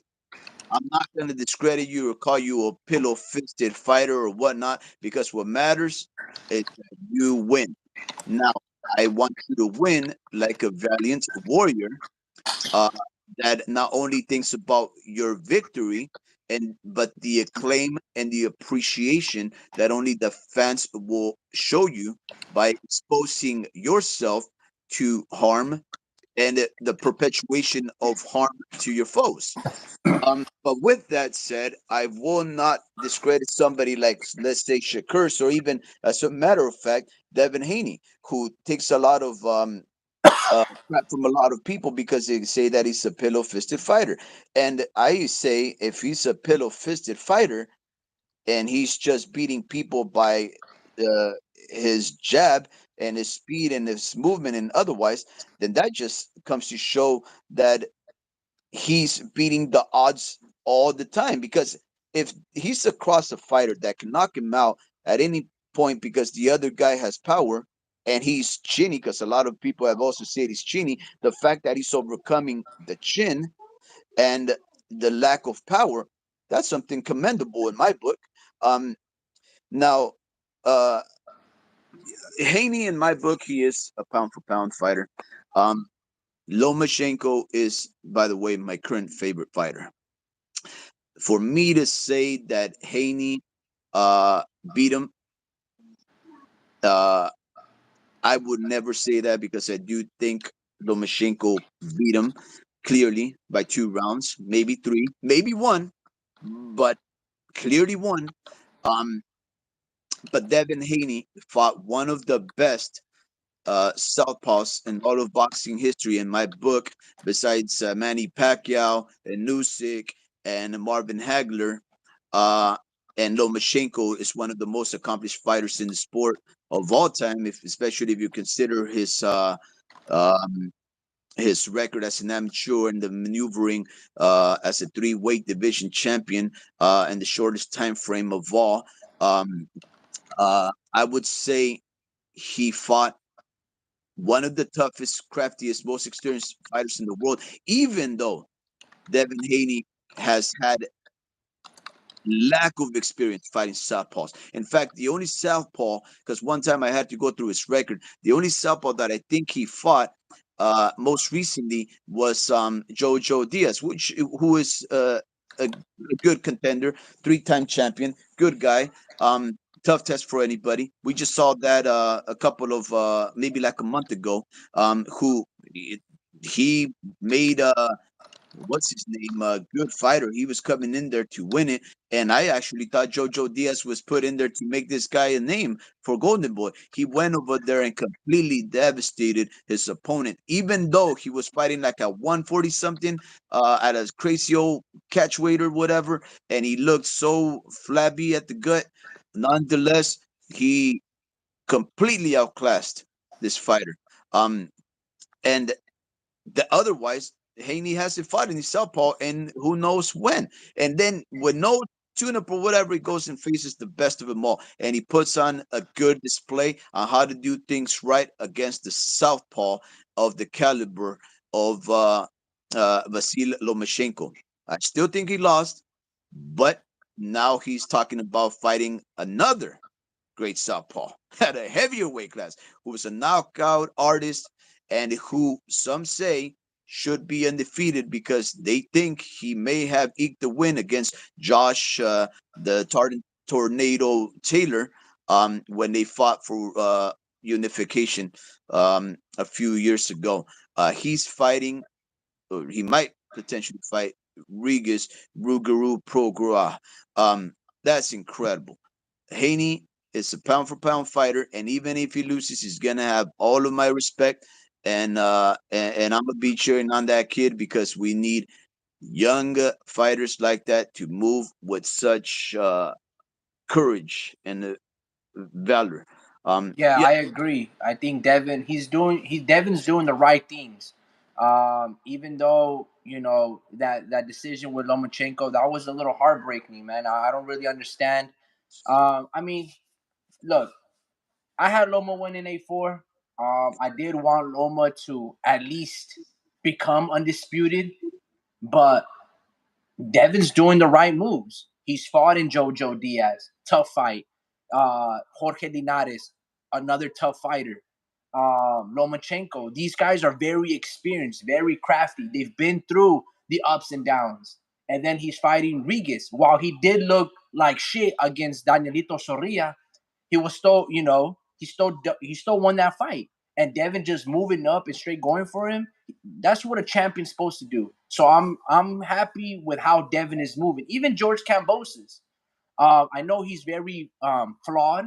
I'm not going to discredit you or call you a pillow fisted fighter or whatnot, because what matters is that you win. Now, I want you to win like a valiant warrior uh, that not only thinks about your victory and but the acclaim and the appreciation that only the fans will show you by exposing yourself to harm and the perpetuation of harm to your foes. But with that said, I will not discredit somebody like, let's say, Shakur, or even, as a matter of fact, Devin Haney, who takes a lot of crap from a lot of people because they say that he's a pillow fisted fighter. And I say, if he's a pillow fisted fighter and he's just beating people by uh, his jab and his speed and his movement and otherwise, then that just comes to show that he's beating the odds all the time. Because if he's across a fighter that can knock him out at any point because the other guy has power and he's chinny, because a lot of people have also said he's chinny, the fact that he's overcoming the chin and the lack of power, that's something commendable in my book. Um, now, uh, Haney, in my book, he is a pound for pound fighter. Lomachenko is, by the way, my current favorite fighter. For me to say that Haney beat him, uh, I would never say that because I do think Lomachenko beat him clearly by 2 rounds, maybe three, maybe one, but clearly one. Um, but Devin Haney fought one of the best southpaws in all of boxing history in my book, besides Manny Pacquiao and Usyk and Marvin Hagler. Uh, and Lomachenko is one of the most accomplished fighters in the sport of all time, especially if you consider um, his record as an amateur and the maneuvering as a three-weight division champion in the shortest time frame of all. Um, I would say he fought one of the toughest, craftiest, most experienced fighters in the world, even though Devin Haney has had lack of experience fighting southpaws. In fact, the only southpaw, because one time I had to go through his record, the only southpaw that I think he fought most recently was Jojo Diaz, who is a good contender, three-time champion, good guy. Tough test for anybody. We just saw that a couple of maybe like a month ago. Who he made what's his name? Good fighter. He was coming in there to win it, and I actually thought Jojo Diaz was put in there to make this guy a name for Golden Boy. He went over there and completely devastated his opponent, even though he was fighting like a 140 something at a crazy old catch weight or whatever, and he looked so flabby at the gut. Nonetheless, he completely outclassed this fighter. And otherwise, Haney hasn't fought in southpaw and who knows when. And then with no tune-up or whatever, he goes and faces the best of them all. And he puts on a good display on how to do things right against the southpaw of the caliber of Vasil Lomachenko. I still think he lost, but now he's talking about fighting another great southpaw at a heavier weight class, who was a knockout artist and who some say should be undefeated because they think he may have eked the win against Josh Tornado Taylor when they fought for unification a few years ago. He's fighting, or he might potentially fight Regis Rugaru Progrua. That's incredible. Haney is a pound for pound fighter, and even if he loses, he's gonna have all of my respect. And I'm gonna be cheering on that kid because we need young fighters like that to move with such courage and valor. Yeah, Yeah, I agree. I think Devin's doing the right things. Even though that decision with Lomachenko, that was a little heartbreaking, man. I don't really understand. I mean, look, I had Loma win in A4. I did want Loma to at least become undisputed, but Devin's doing the right moves. He's fought in Jojo Diaz, tough fight. Jorge Linares, another tough fighter. Lomachenko, these guys are very experienced, very crafty. They've been through the ups and downs. And then he's fighting Regis. While he did look like shit against Danielito Sorria, he was still, he still won that fight. And Devin just moving up and straight going for him. That's what a champion's supposed to do. So I'm happy with how Devin is moving. Even George Kambosos. I know he's very flawed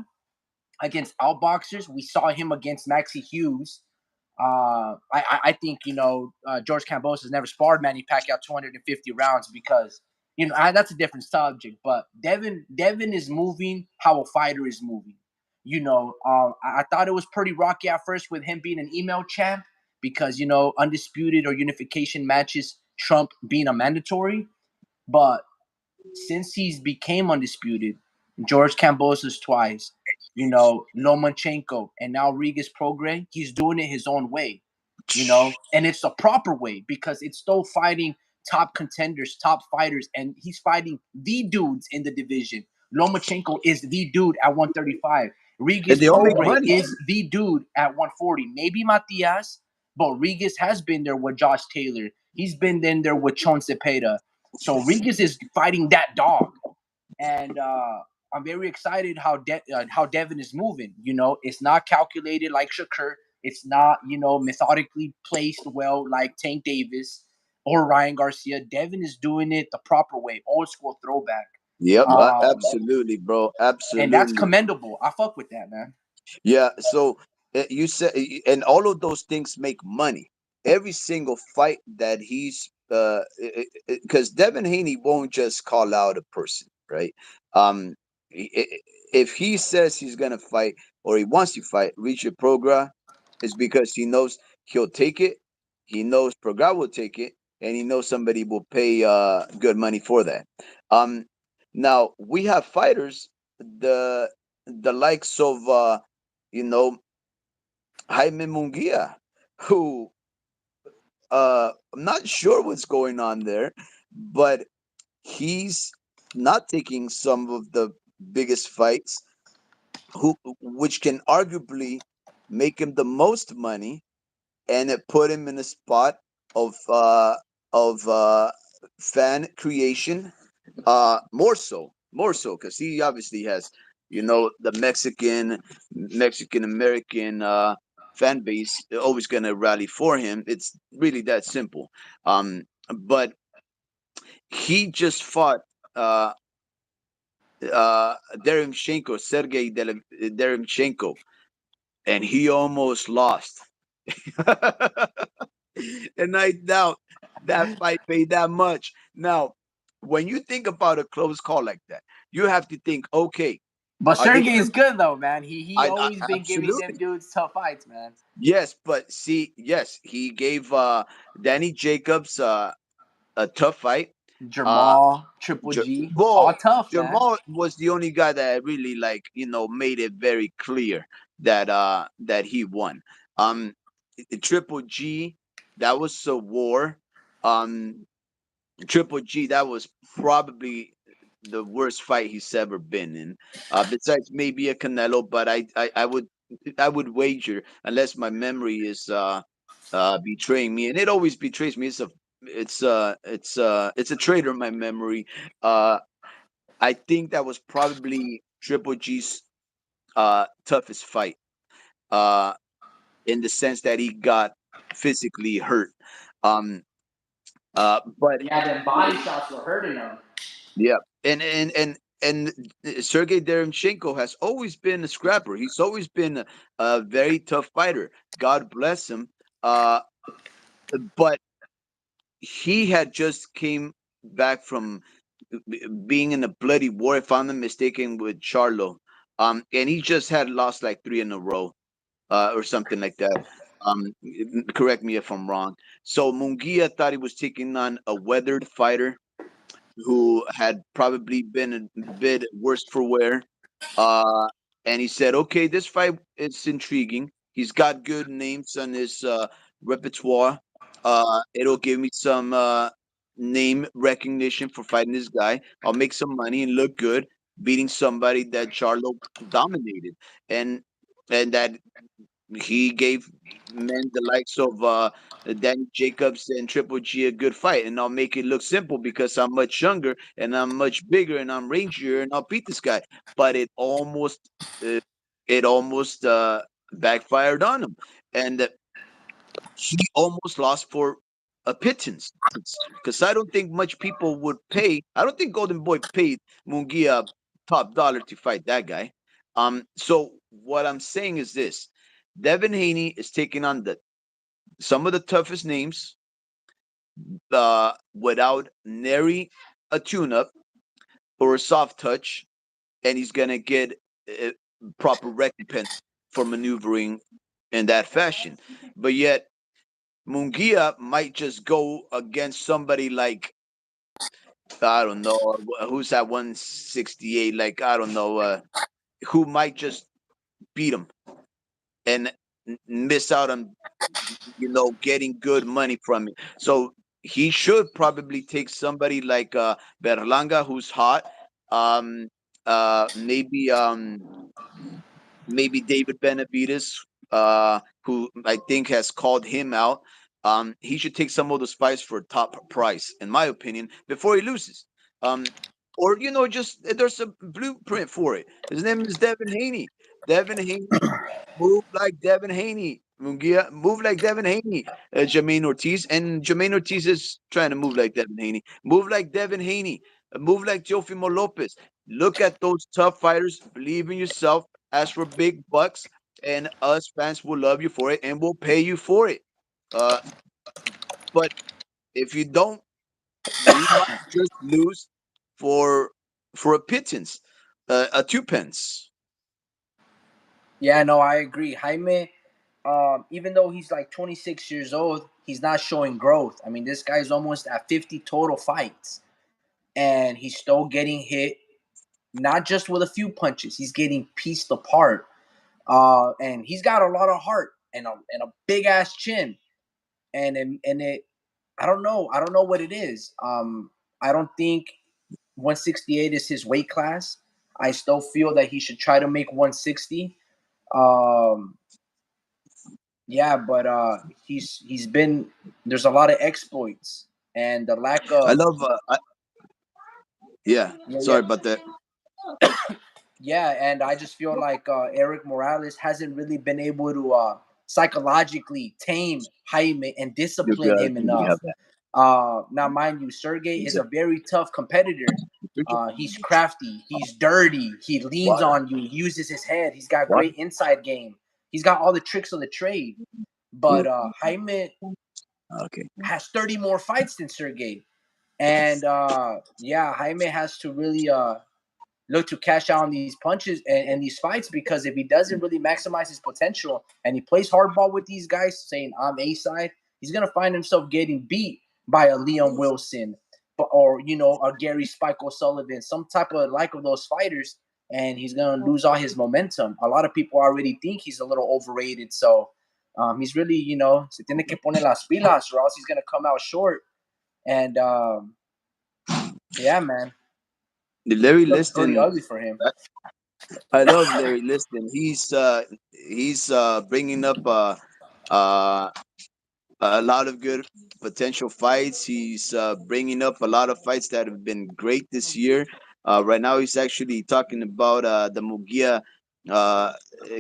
against outboxers. We saw him against Maxie Hughes. I think George Campos has never sparred Manny Pacquiao 250 rounds because that's a different subject. But Devin is moving how a fighter is moving. I thought it was pretty rocky at first with him being an email champ because undisputed or unification matches trump being a mandatory. But since he's became undisputed, George Kambosos twice, Lomachenko, and now Regis Prograis, he's doing it his own way, and it's the proper way because it's still fighting top contenders, top fighters, and he's fighting the dudes in the division. Lomachenko is the dude at 135. and Regis they all make Prograis money. is the dude at 140. Maybe Matias, but Regis has been there with Josh Taylor. He's been in there with Chon Cepeda. So Regis is fighting that dog, and I'm very excited how Devin is moving. You know, it's not calculated like Shakur. It's not methodically placed well like Tank Davis or Ryan Garcia. Devin is doing it the proper way, old school throwback. Yep, Um, absolutely, bro. and that's Absolutely. commendable. I fuck with that, man. Yeah, so you said, and all of those things make money. Every single fight that he's, because Devin Haney won't just call out a person, right? Um, if he says he's gonna fight or he wants to fight Richard Progra, it's because he knows he'll take it. He knows Progra will take it, and he knows somebody will pay good money for that. Um, Now we have fighters, the likes of you know, Jaime Munguia, who I'm not sure what's going on there, but he's not taking some of the biggest fights, which can arguably make him the most money, and it put him in a spot of fan creation, more so because he obviously has, the Mexican American fan base always gonna rally for him. It's really that simple. But he just fought uh Sergey Deremchenko, and he almost lost. And I doubt that fight paid that much. Now, when you think about a close call like that, you have to think, okay, But are they Sergey gonna? is good though, man. He I always been giving them absolutely. dudes tough fights, man. Yes, but see, yes, he gave Danny Jacobs a tough fight. Uh Jamal, Triple G, all Well, tough, man. Jamal was the only guy that really, like, made it very clear that he won. Um Triple G, that was a war. Um Triple G, that was probably the worst fight he's ever been in. Besides maybe a Canelo, but I would wager, unless my memory is betraying me, and it always betrays me. It's a traitor, my memory. Uh, I think that was probably Triple G's toughest fight. Uh, in the sense that he got physically hurt. Um, but Yeah, them body shots were hurting him. yeah, and Sergey Deremchenko has always been a scrapper. He's always been a very tough fighter. God bless him. Uh, but he had just came back from being in a bloody war, if I'm not mistaken, with Charlo. And he just had lost like three in a row, or something like that. Correct me if I'm wrong. So Munguia thought he was taking on a weathered fighter who had probably been a bit worse for wear. Uh, and he said, "Okay, this fight is intriguing. He's got good names on his repertoire. It'll give me some name recognition for fighting this guy. I'll make some money and look good, beating somebody that Charlo dominated, and that he gave men the likes of Danny Jacobs and Triple G a good fight, and I'll make it look simple because I'm much younger and I'm much bigger and I'm rangier and I'll beat this guy." But uh, it almost backfired on him, and he almost lost for a pittance. Because I don't think much people would pay. I don't think Golden Boy paid Mungia top dollar to fight that guy. So what I'm saying is this: Devin Haney is taking on some of the toughest names, without nary a tune-up or a soft touch, and he's gonna get uh, proper recompense for maneuvering in that fashion. But yet Mungia might just go against somebody like, I don't know, who's at 168. Like, I don't know, who might just beat him and miss out on getting good money from it. So he should probably take somebody like Berlanga, who's hot. Um, maybe maybe David Benavides, who I think has called him out. he should take some of those fights for top price, in my opinion, before he loses. Um, or just there's a blueprint for it. His name is Devin Haney. Devin Haney, move like Devin Haney. Mungia, move like Devin Haney. Jermaine Ortiz, and Jermaine Ortiz is trying to move like Devin Haney. Move like Devin Haney. Move like Teofimo Lopez. Look at those tough fighters. Believe in yourself. Ask for big bucks, and us fans will love you for it, and will pay you for it. Uh, but if you don't, you might just lose for a pittance, a two pence. Yeah, no, I agree. Jaime, even though he's like 26 years old, he's not showing growth. I mean, this guy's almost at 50 total fights, and he's still getting hit, not just with a few punches. He's getting pieced apart. And he's got a lot of heart and a big ass chin. And I don't know. I don't know what it is. I don't think 168 is his weight class. I still feel that he should try to make 160. Um, yeah, but he's been there's a lot of exploits and the lack I of love. Yeah, yeah, yeah, sorry about that. yeah, and I just feel like Eric Morales hasn't really been able to psychologically tame Jaime and discipline him You enough. have that. Now, mind you, Sergey is a Exactly. very tough competitor. He's crafty. He's dirty. He leans Water. on you. He uses his head. He's got Water. great inside game. He's got all the tricks of the trade. Yeah. But Jaime Okay. has 30 more fights than Sergey. And yeah, Jaime has to really look to cash out on these punches and these fights, because if he doesn't really maximize his potential and he plays hardball with these guys saying I'm A side, he's gonna find himself getting beat by a Liam Wilson, or a Gary Spike O'Sullivan, some type of like of those fighters, and he's gonna lose all his momentum. A lot of people already think he's a little overrated, so he's really se tiene que poner las pilas, or else he's gonna come out short. And yeah, man, The Larry looks pretty Liston. ugly for him. I love Larry Liston. He's bringing up uh, a lot of good potential fights. He's bringing up a lot of fights that have been great this year. Right now, he's actually talking about the Mugia uh,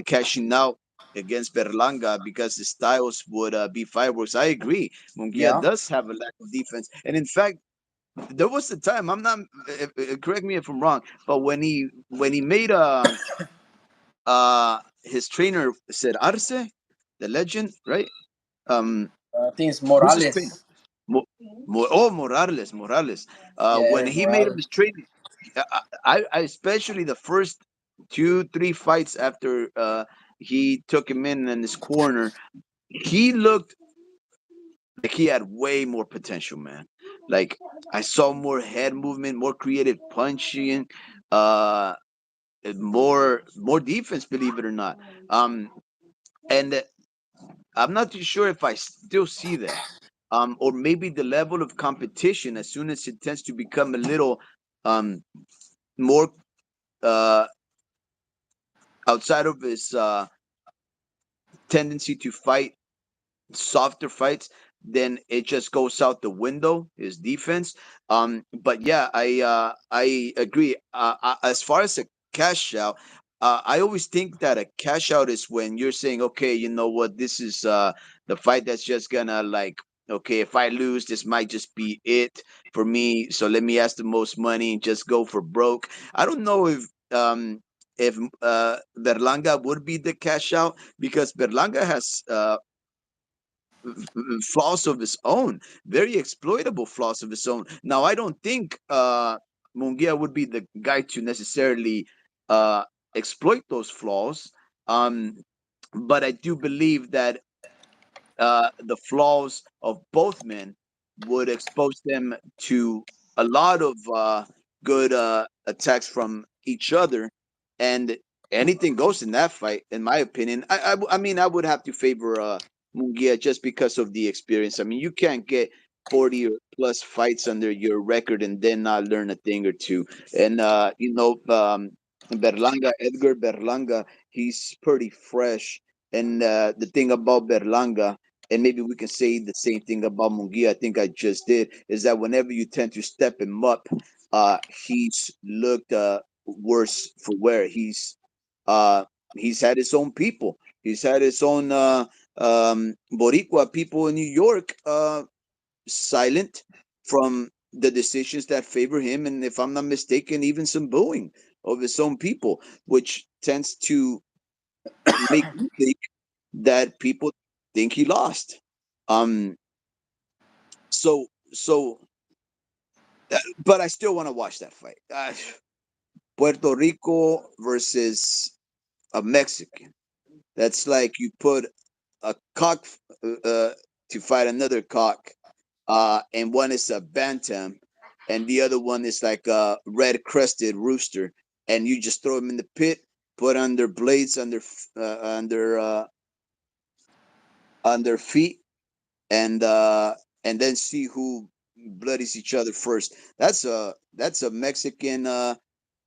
cashing out against Berlanga because the styles would be fireworks. I agree. Mungia Yeah. does have a lack of defense, and in fact, there was a time. I'm not. Correct me if I'm wrong, but when he made his trainer said Arce, the legend, right? Um, I think it's who's his trainer? Morales. Morales. When Yeah, he made him Morales. his trainer, I especially the first 2-3 fights after he took him in his corner, he looked like he had way more potential, man. Like I saw more head movement, more creative punching, uh, more defense, believe it or not. And I'm not too sure if I still see that. Or maybe the level of competition, as soon as it tends to become a little um, more uh, outside of his tendency to fight softer fights, then it just goes out the window, his defense. But yeah, I agree. As far as a cash out, I always think that a cash out is when you're saying, okay, you know what, this is the fight that's just gonna like, okay, if I lose, this might just be it for me. So let me ask the most money and just go for broke. I don't know if Berlanga would be the cash out because Berlanga has flaws of his own, very exploitable flaws of his own. Now, I don't think Mungia would be the guy to necessarily uh, exploit those flaws, um, but I do believe that the flaws of both men would expose them to a lot of good attacks from each other, and anything goes in that fight. In my opinion, I mean, I would have to favor Mungia just because of the experience. I mean, you can't get 40 or plus fights under your record and then not learn a thing or two. And Berlanga, Edgar Berlanga, he's pretty fresh. And the thing about Berlanga and maybe we can say the same thing about Munguia. I think I just did. Is that whenever you tend to step him up, he's looked worse for wear. Uh, he's had his own people. He's had his own Boricua people in New York silent from the decisions that favor him, and if I'm not mistaken, even some booing of his own people, which tends to make me think that people think he lost. Um, so, but I still want to watch that fight. Puerto Rico versus a Mexican. That's like you put a cock uh, to fight another cock, and one is a bantam, and the other one is like a red crested rooster, and you just throw them in the pit, put under blades under feet, and then see who bloodies each other first. That's a Mexican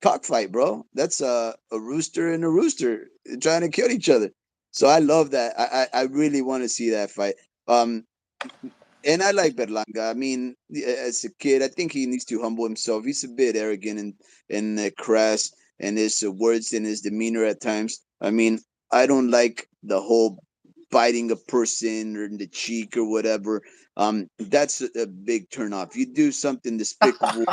cockfight, bro. That's a rooster and a rooster trying to kill each other. So I love that. I really want to see that fight. Um, and I like Berlanga. I mean, as a kid, I think he needs to humble himself. He's a bit arrogant and crass, and his words and his demeanor at times. I mean, I don't like the whole biting a person or in the cheek or whatever. That's a big turnoff. You do something despicable,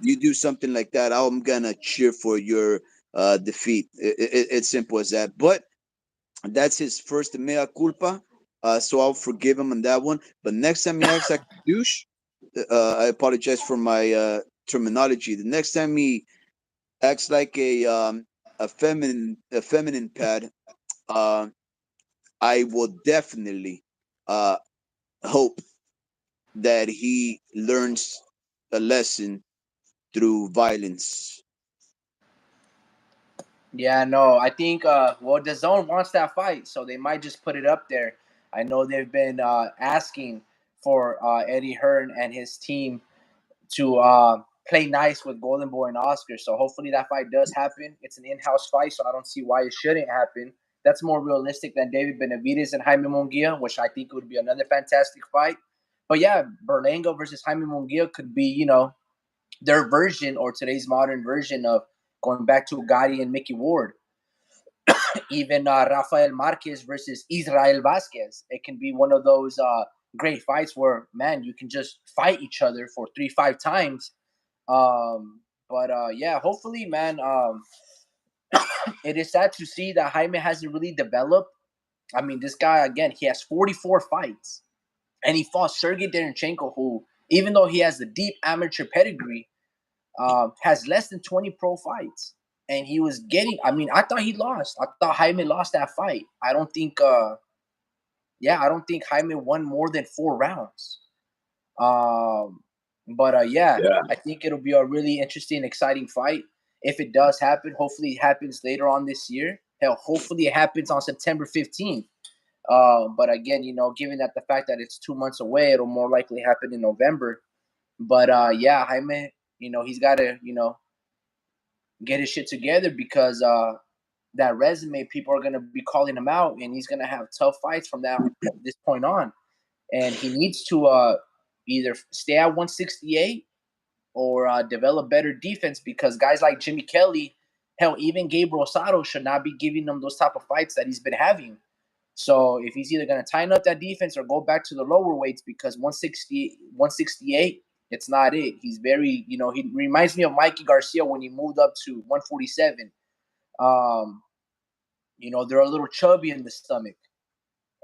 you do something like that, I'm gonna cheer for your defeat. It's simple as that. But that's his first mea culpa. So I'll forgive him on that one. But next time he acts like a douche, I apologize for my terminology. The next time he acts like a feminine pad, uh, I will definitely uh, hope that he learns a lesson through violence. Yeah, no, I think well the zone wants that fight, so they might just put it up there. I know they've been asking for Eddie Hearn and his team to play nice with Golden Boy and Oscar. So hopefully that fight does happen. It's an in-house fight, so I don't see why it shouldn't happen. That's more realistic than David Benavidez and Jaime Munguia, which I think would be another fantastic fight. But yeah, Berlanga versus Jaime Munguia could be, their version or today's modern version of going back to Gotti and Mickey Ward. Even Rafael Marquez versus Israel Vasquez. It can be one of those great fights where, man, you can just fight each other for 3-5 times. But yeah, hopefully, man, it is sad to see that Jaime hasn't really developed. I mean, this guy, again, he has 44 fights, and he fought Sergey Derenchenko, who, even though he has the deep amateur pedigree, has less than 20 pro fights. And he was getting, I mean, I thought he lost. I thought Jaime lost that fight. I don't think Jaime won more than 4 rounds. Um, but yeah, Yeah. I think it'll be a really interesting, exciting fight. If it does happen, hopefully it happens later on this year. Hell, hopefully it happens on September 15th. But again, given that the fact that it's 2 months away, it'll more likely happen in November. But yeah, Jaime, he's got to, get his shit together because that resume, people are gonna be calling him out, and he's gonna have tough fights from this point on. And he needs to either stay at 168 or develop better defense because guys like Jimmy Kelly, hell, even Gabe Rosado should not be giving him those type of fights that he's been having. So if he's either going to tighten up that defense or go back to the lower weights because 160, 168, it's not it. He's very, he reminds me of Mikey Garcia when he moved up to 147. Um, they're a little chubby in the stomach.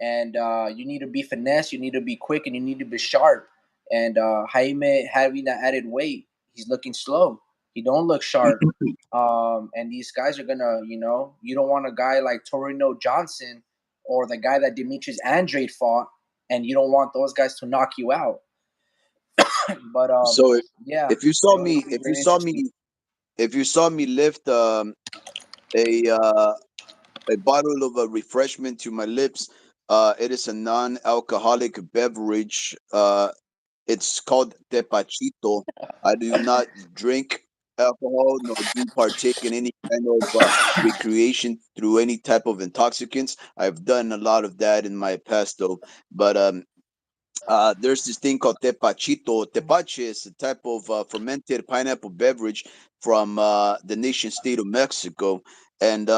And you need to be finesse, you need to be quick, and you need to be sharp. And Jaime having that added weight, he's looking slow. He don't look sharp. And these guys are gonna, you don't want a guy like Torino Johnson or the guy that Demetrius Andrade fought, and you don't want those guys to knock you out. But So yeah, if you saw it'll me, be very interesting. if you saw me lift a uh, a bottle of a refreshment to my lips, it is a non-alcoholic beverage. It's called Tepachito. I do not drink alcohol, nor do partake in any kind of recreation through any type of intoxicants. I've done a lot of that in my past, though. But there's this thing called tepachito. Tepache is a type of fermented pineapple beverage from the nation state of Mexico, and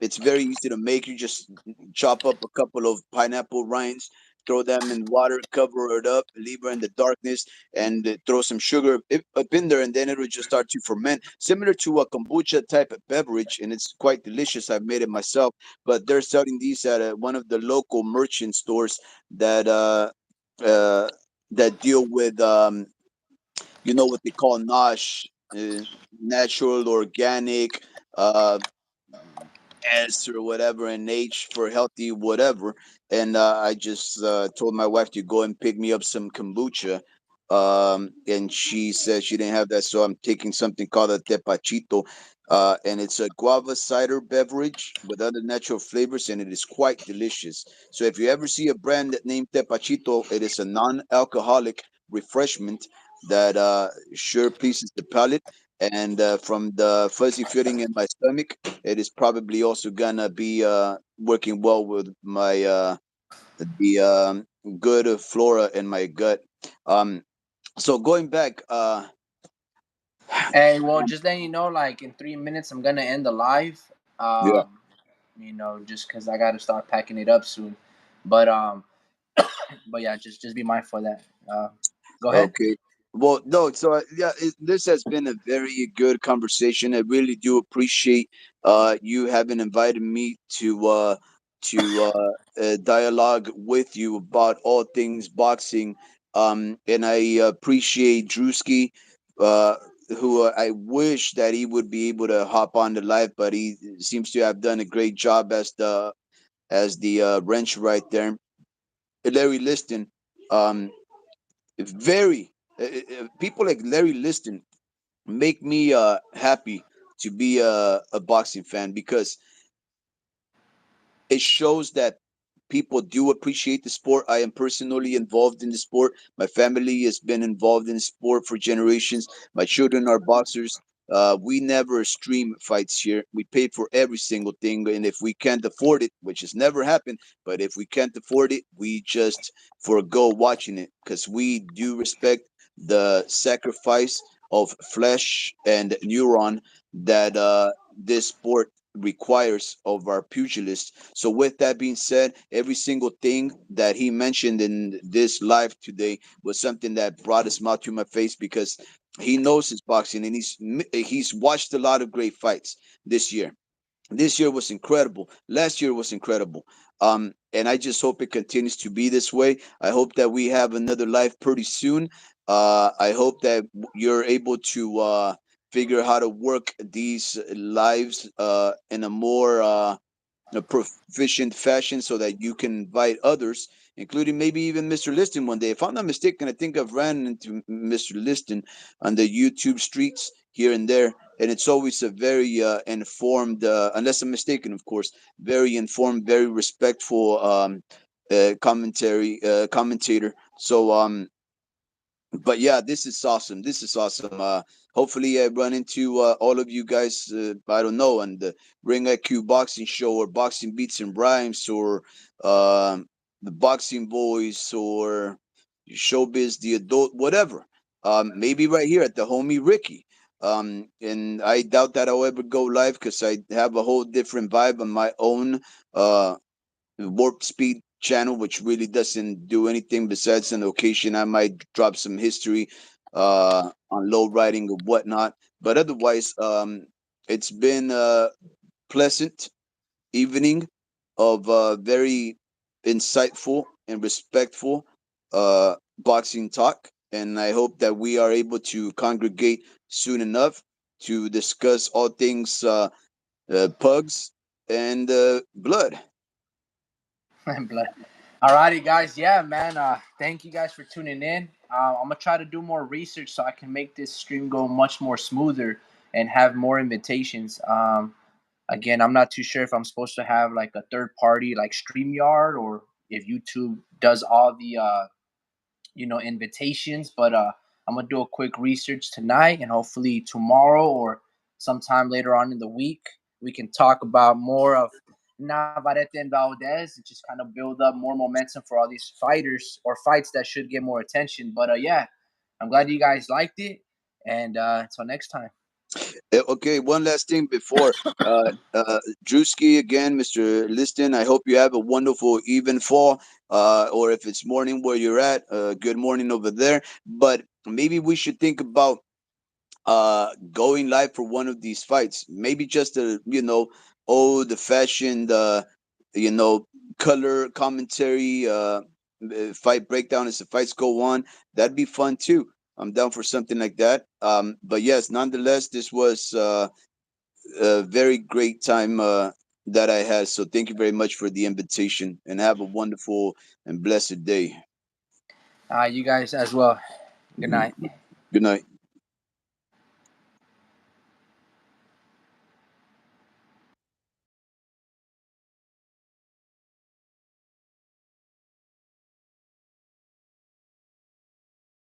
it's very easy to make. You just chop up a couple of pineapple rinds, throw them in water, cover it up, leave it in the darkness, and throw some sugar up in there, and then it'll just start to ferment, similar to a kombucha type of beverage, and it's quite delicious. I've made it myself, but they're selling these at one of the local merchant stores that uh, that deal with what they call NOSH, natural, organic, uh, S or whatever, and H for healthy, whatever. And I just told my wife to go and pick me up some kombucha. And she said she didn't have that, so I'm taking something called a tepachito. And it's a guava cider beverage with other natural flavors, and it is quite delicious. So if you ever see a brand that named Tepachito, it is a non-alcoholic refreshment that sure pleases the palate. And from the fuzzy feeling in my stomach, it is probably also gonna be working well with my the good flora in my gut. Um, so going back, Hey, well, just letting you know, like in 3 minutes, I'm gonna end the live. yeah, Just because I gotta start packing it up soon. But but yeah, just be mindful of that. Go ahead. okay. Well, no, so yeah, this has been a very good conversation. I really do appreciate you having invited me to dialogue with you about all things boxing. And I appreciate Drewski, uh, who I wish that he would be able to hop on the live, but he seems to have done a great job as the wrench right there. Larry Liston. Um, very people like Larry Liston make me happy to be a boxing fan because it shows that people do appreciate the sport. I am personally involved in the sport. My family has been involved in the sport for generations. My children are boxers. We never stream fights here. We pay for every single thing, and if we can't afford it, which has never happened, but if we can't afford it, we just forego watching it because we do respect the sacrifice of flesh and neuron that this sport requires of our pugilists. So, with that being said, every single thing that he mentioned in this live today was something that brought a smile to my face because he knows his boxing and he's watched a lot of great fights this year. This year was incredible. Last year was incredible. And I just hope it continues to be this way. I hope that we have another live pretty soon. I hope that you're able to figure how to work these lives in a more a proficient fashion so that you can invite others, including maybe even Mr. Liston one day. If I'm not mistaken, I think I've ran into Mr. Liston on the YouTube streets here and there, and it's always a very informed, unless I'm mistaken, of course, very informed, very respectful commentator. So but yeah, this is awesome. This is awesome. Hopefully, I run into all of you guys. I don't know, on the Ring IQ Boxing Show or Boxing Beats and Rhymes or the Boxing Boys or Showbiz the Adult, whatever. Maybe right here at the homie Ricky. And I doubt that I'll ever go live because I have a whole different vibe on my own. Warp Speed channel, which really doesn't do anything besides an occasion. I might drop some history on low riding or whatnot, but otherwise, it's been a pleasant evening of very insightful and respectful boxing talk, and I hope that we are able to congregate soon enough to discuss all things pugs and blood. Blood. Alrighty, guys. Yeah, man. Thank you guys for tuning in. I'm gonna try to do more research so I can make this stream go much more smoother and have more invitations. Again, I'm not too sure if I'm supposed to have like a third party like StreamYard or if YouTube does all the invitations, but I'm gonna do a quick research tonight, and hopefully tomorrow or sometime later on in the week we can talk about more of Navarrete and Valdez and just kind of build up more momentum for all these fighters or fights that should get more attention. But yeah, I'm glad you guys liked it, and until next time. Okay, one last thing before Drewski again, Mr. Liston. I hope you have a wonderful even fall, or if it's morning where you're at, good morning over there. But maybe we should think about going live for one of these fights. Maybe just a old fashioned color commentary fight breakdown as the fights go on. That'd be fun too. I'm down for something like that. But yes, nonetheless, this was a very great time that I had. So thank you very much for the invitation, and have a wonderful and blessed day. You guys as well. Good night. Good night.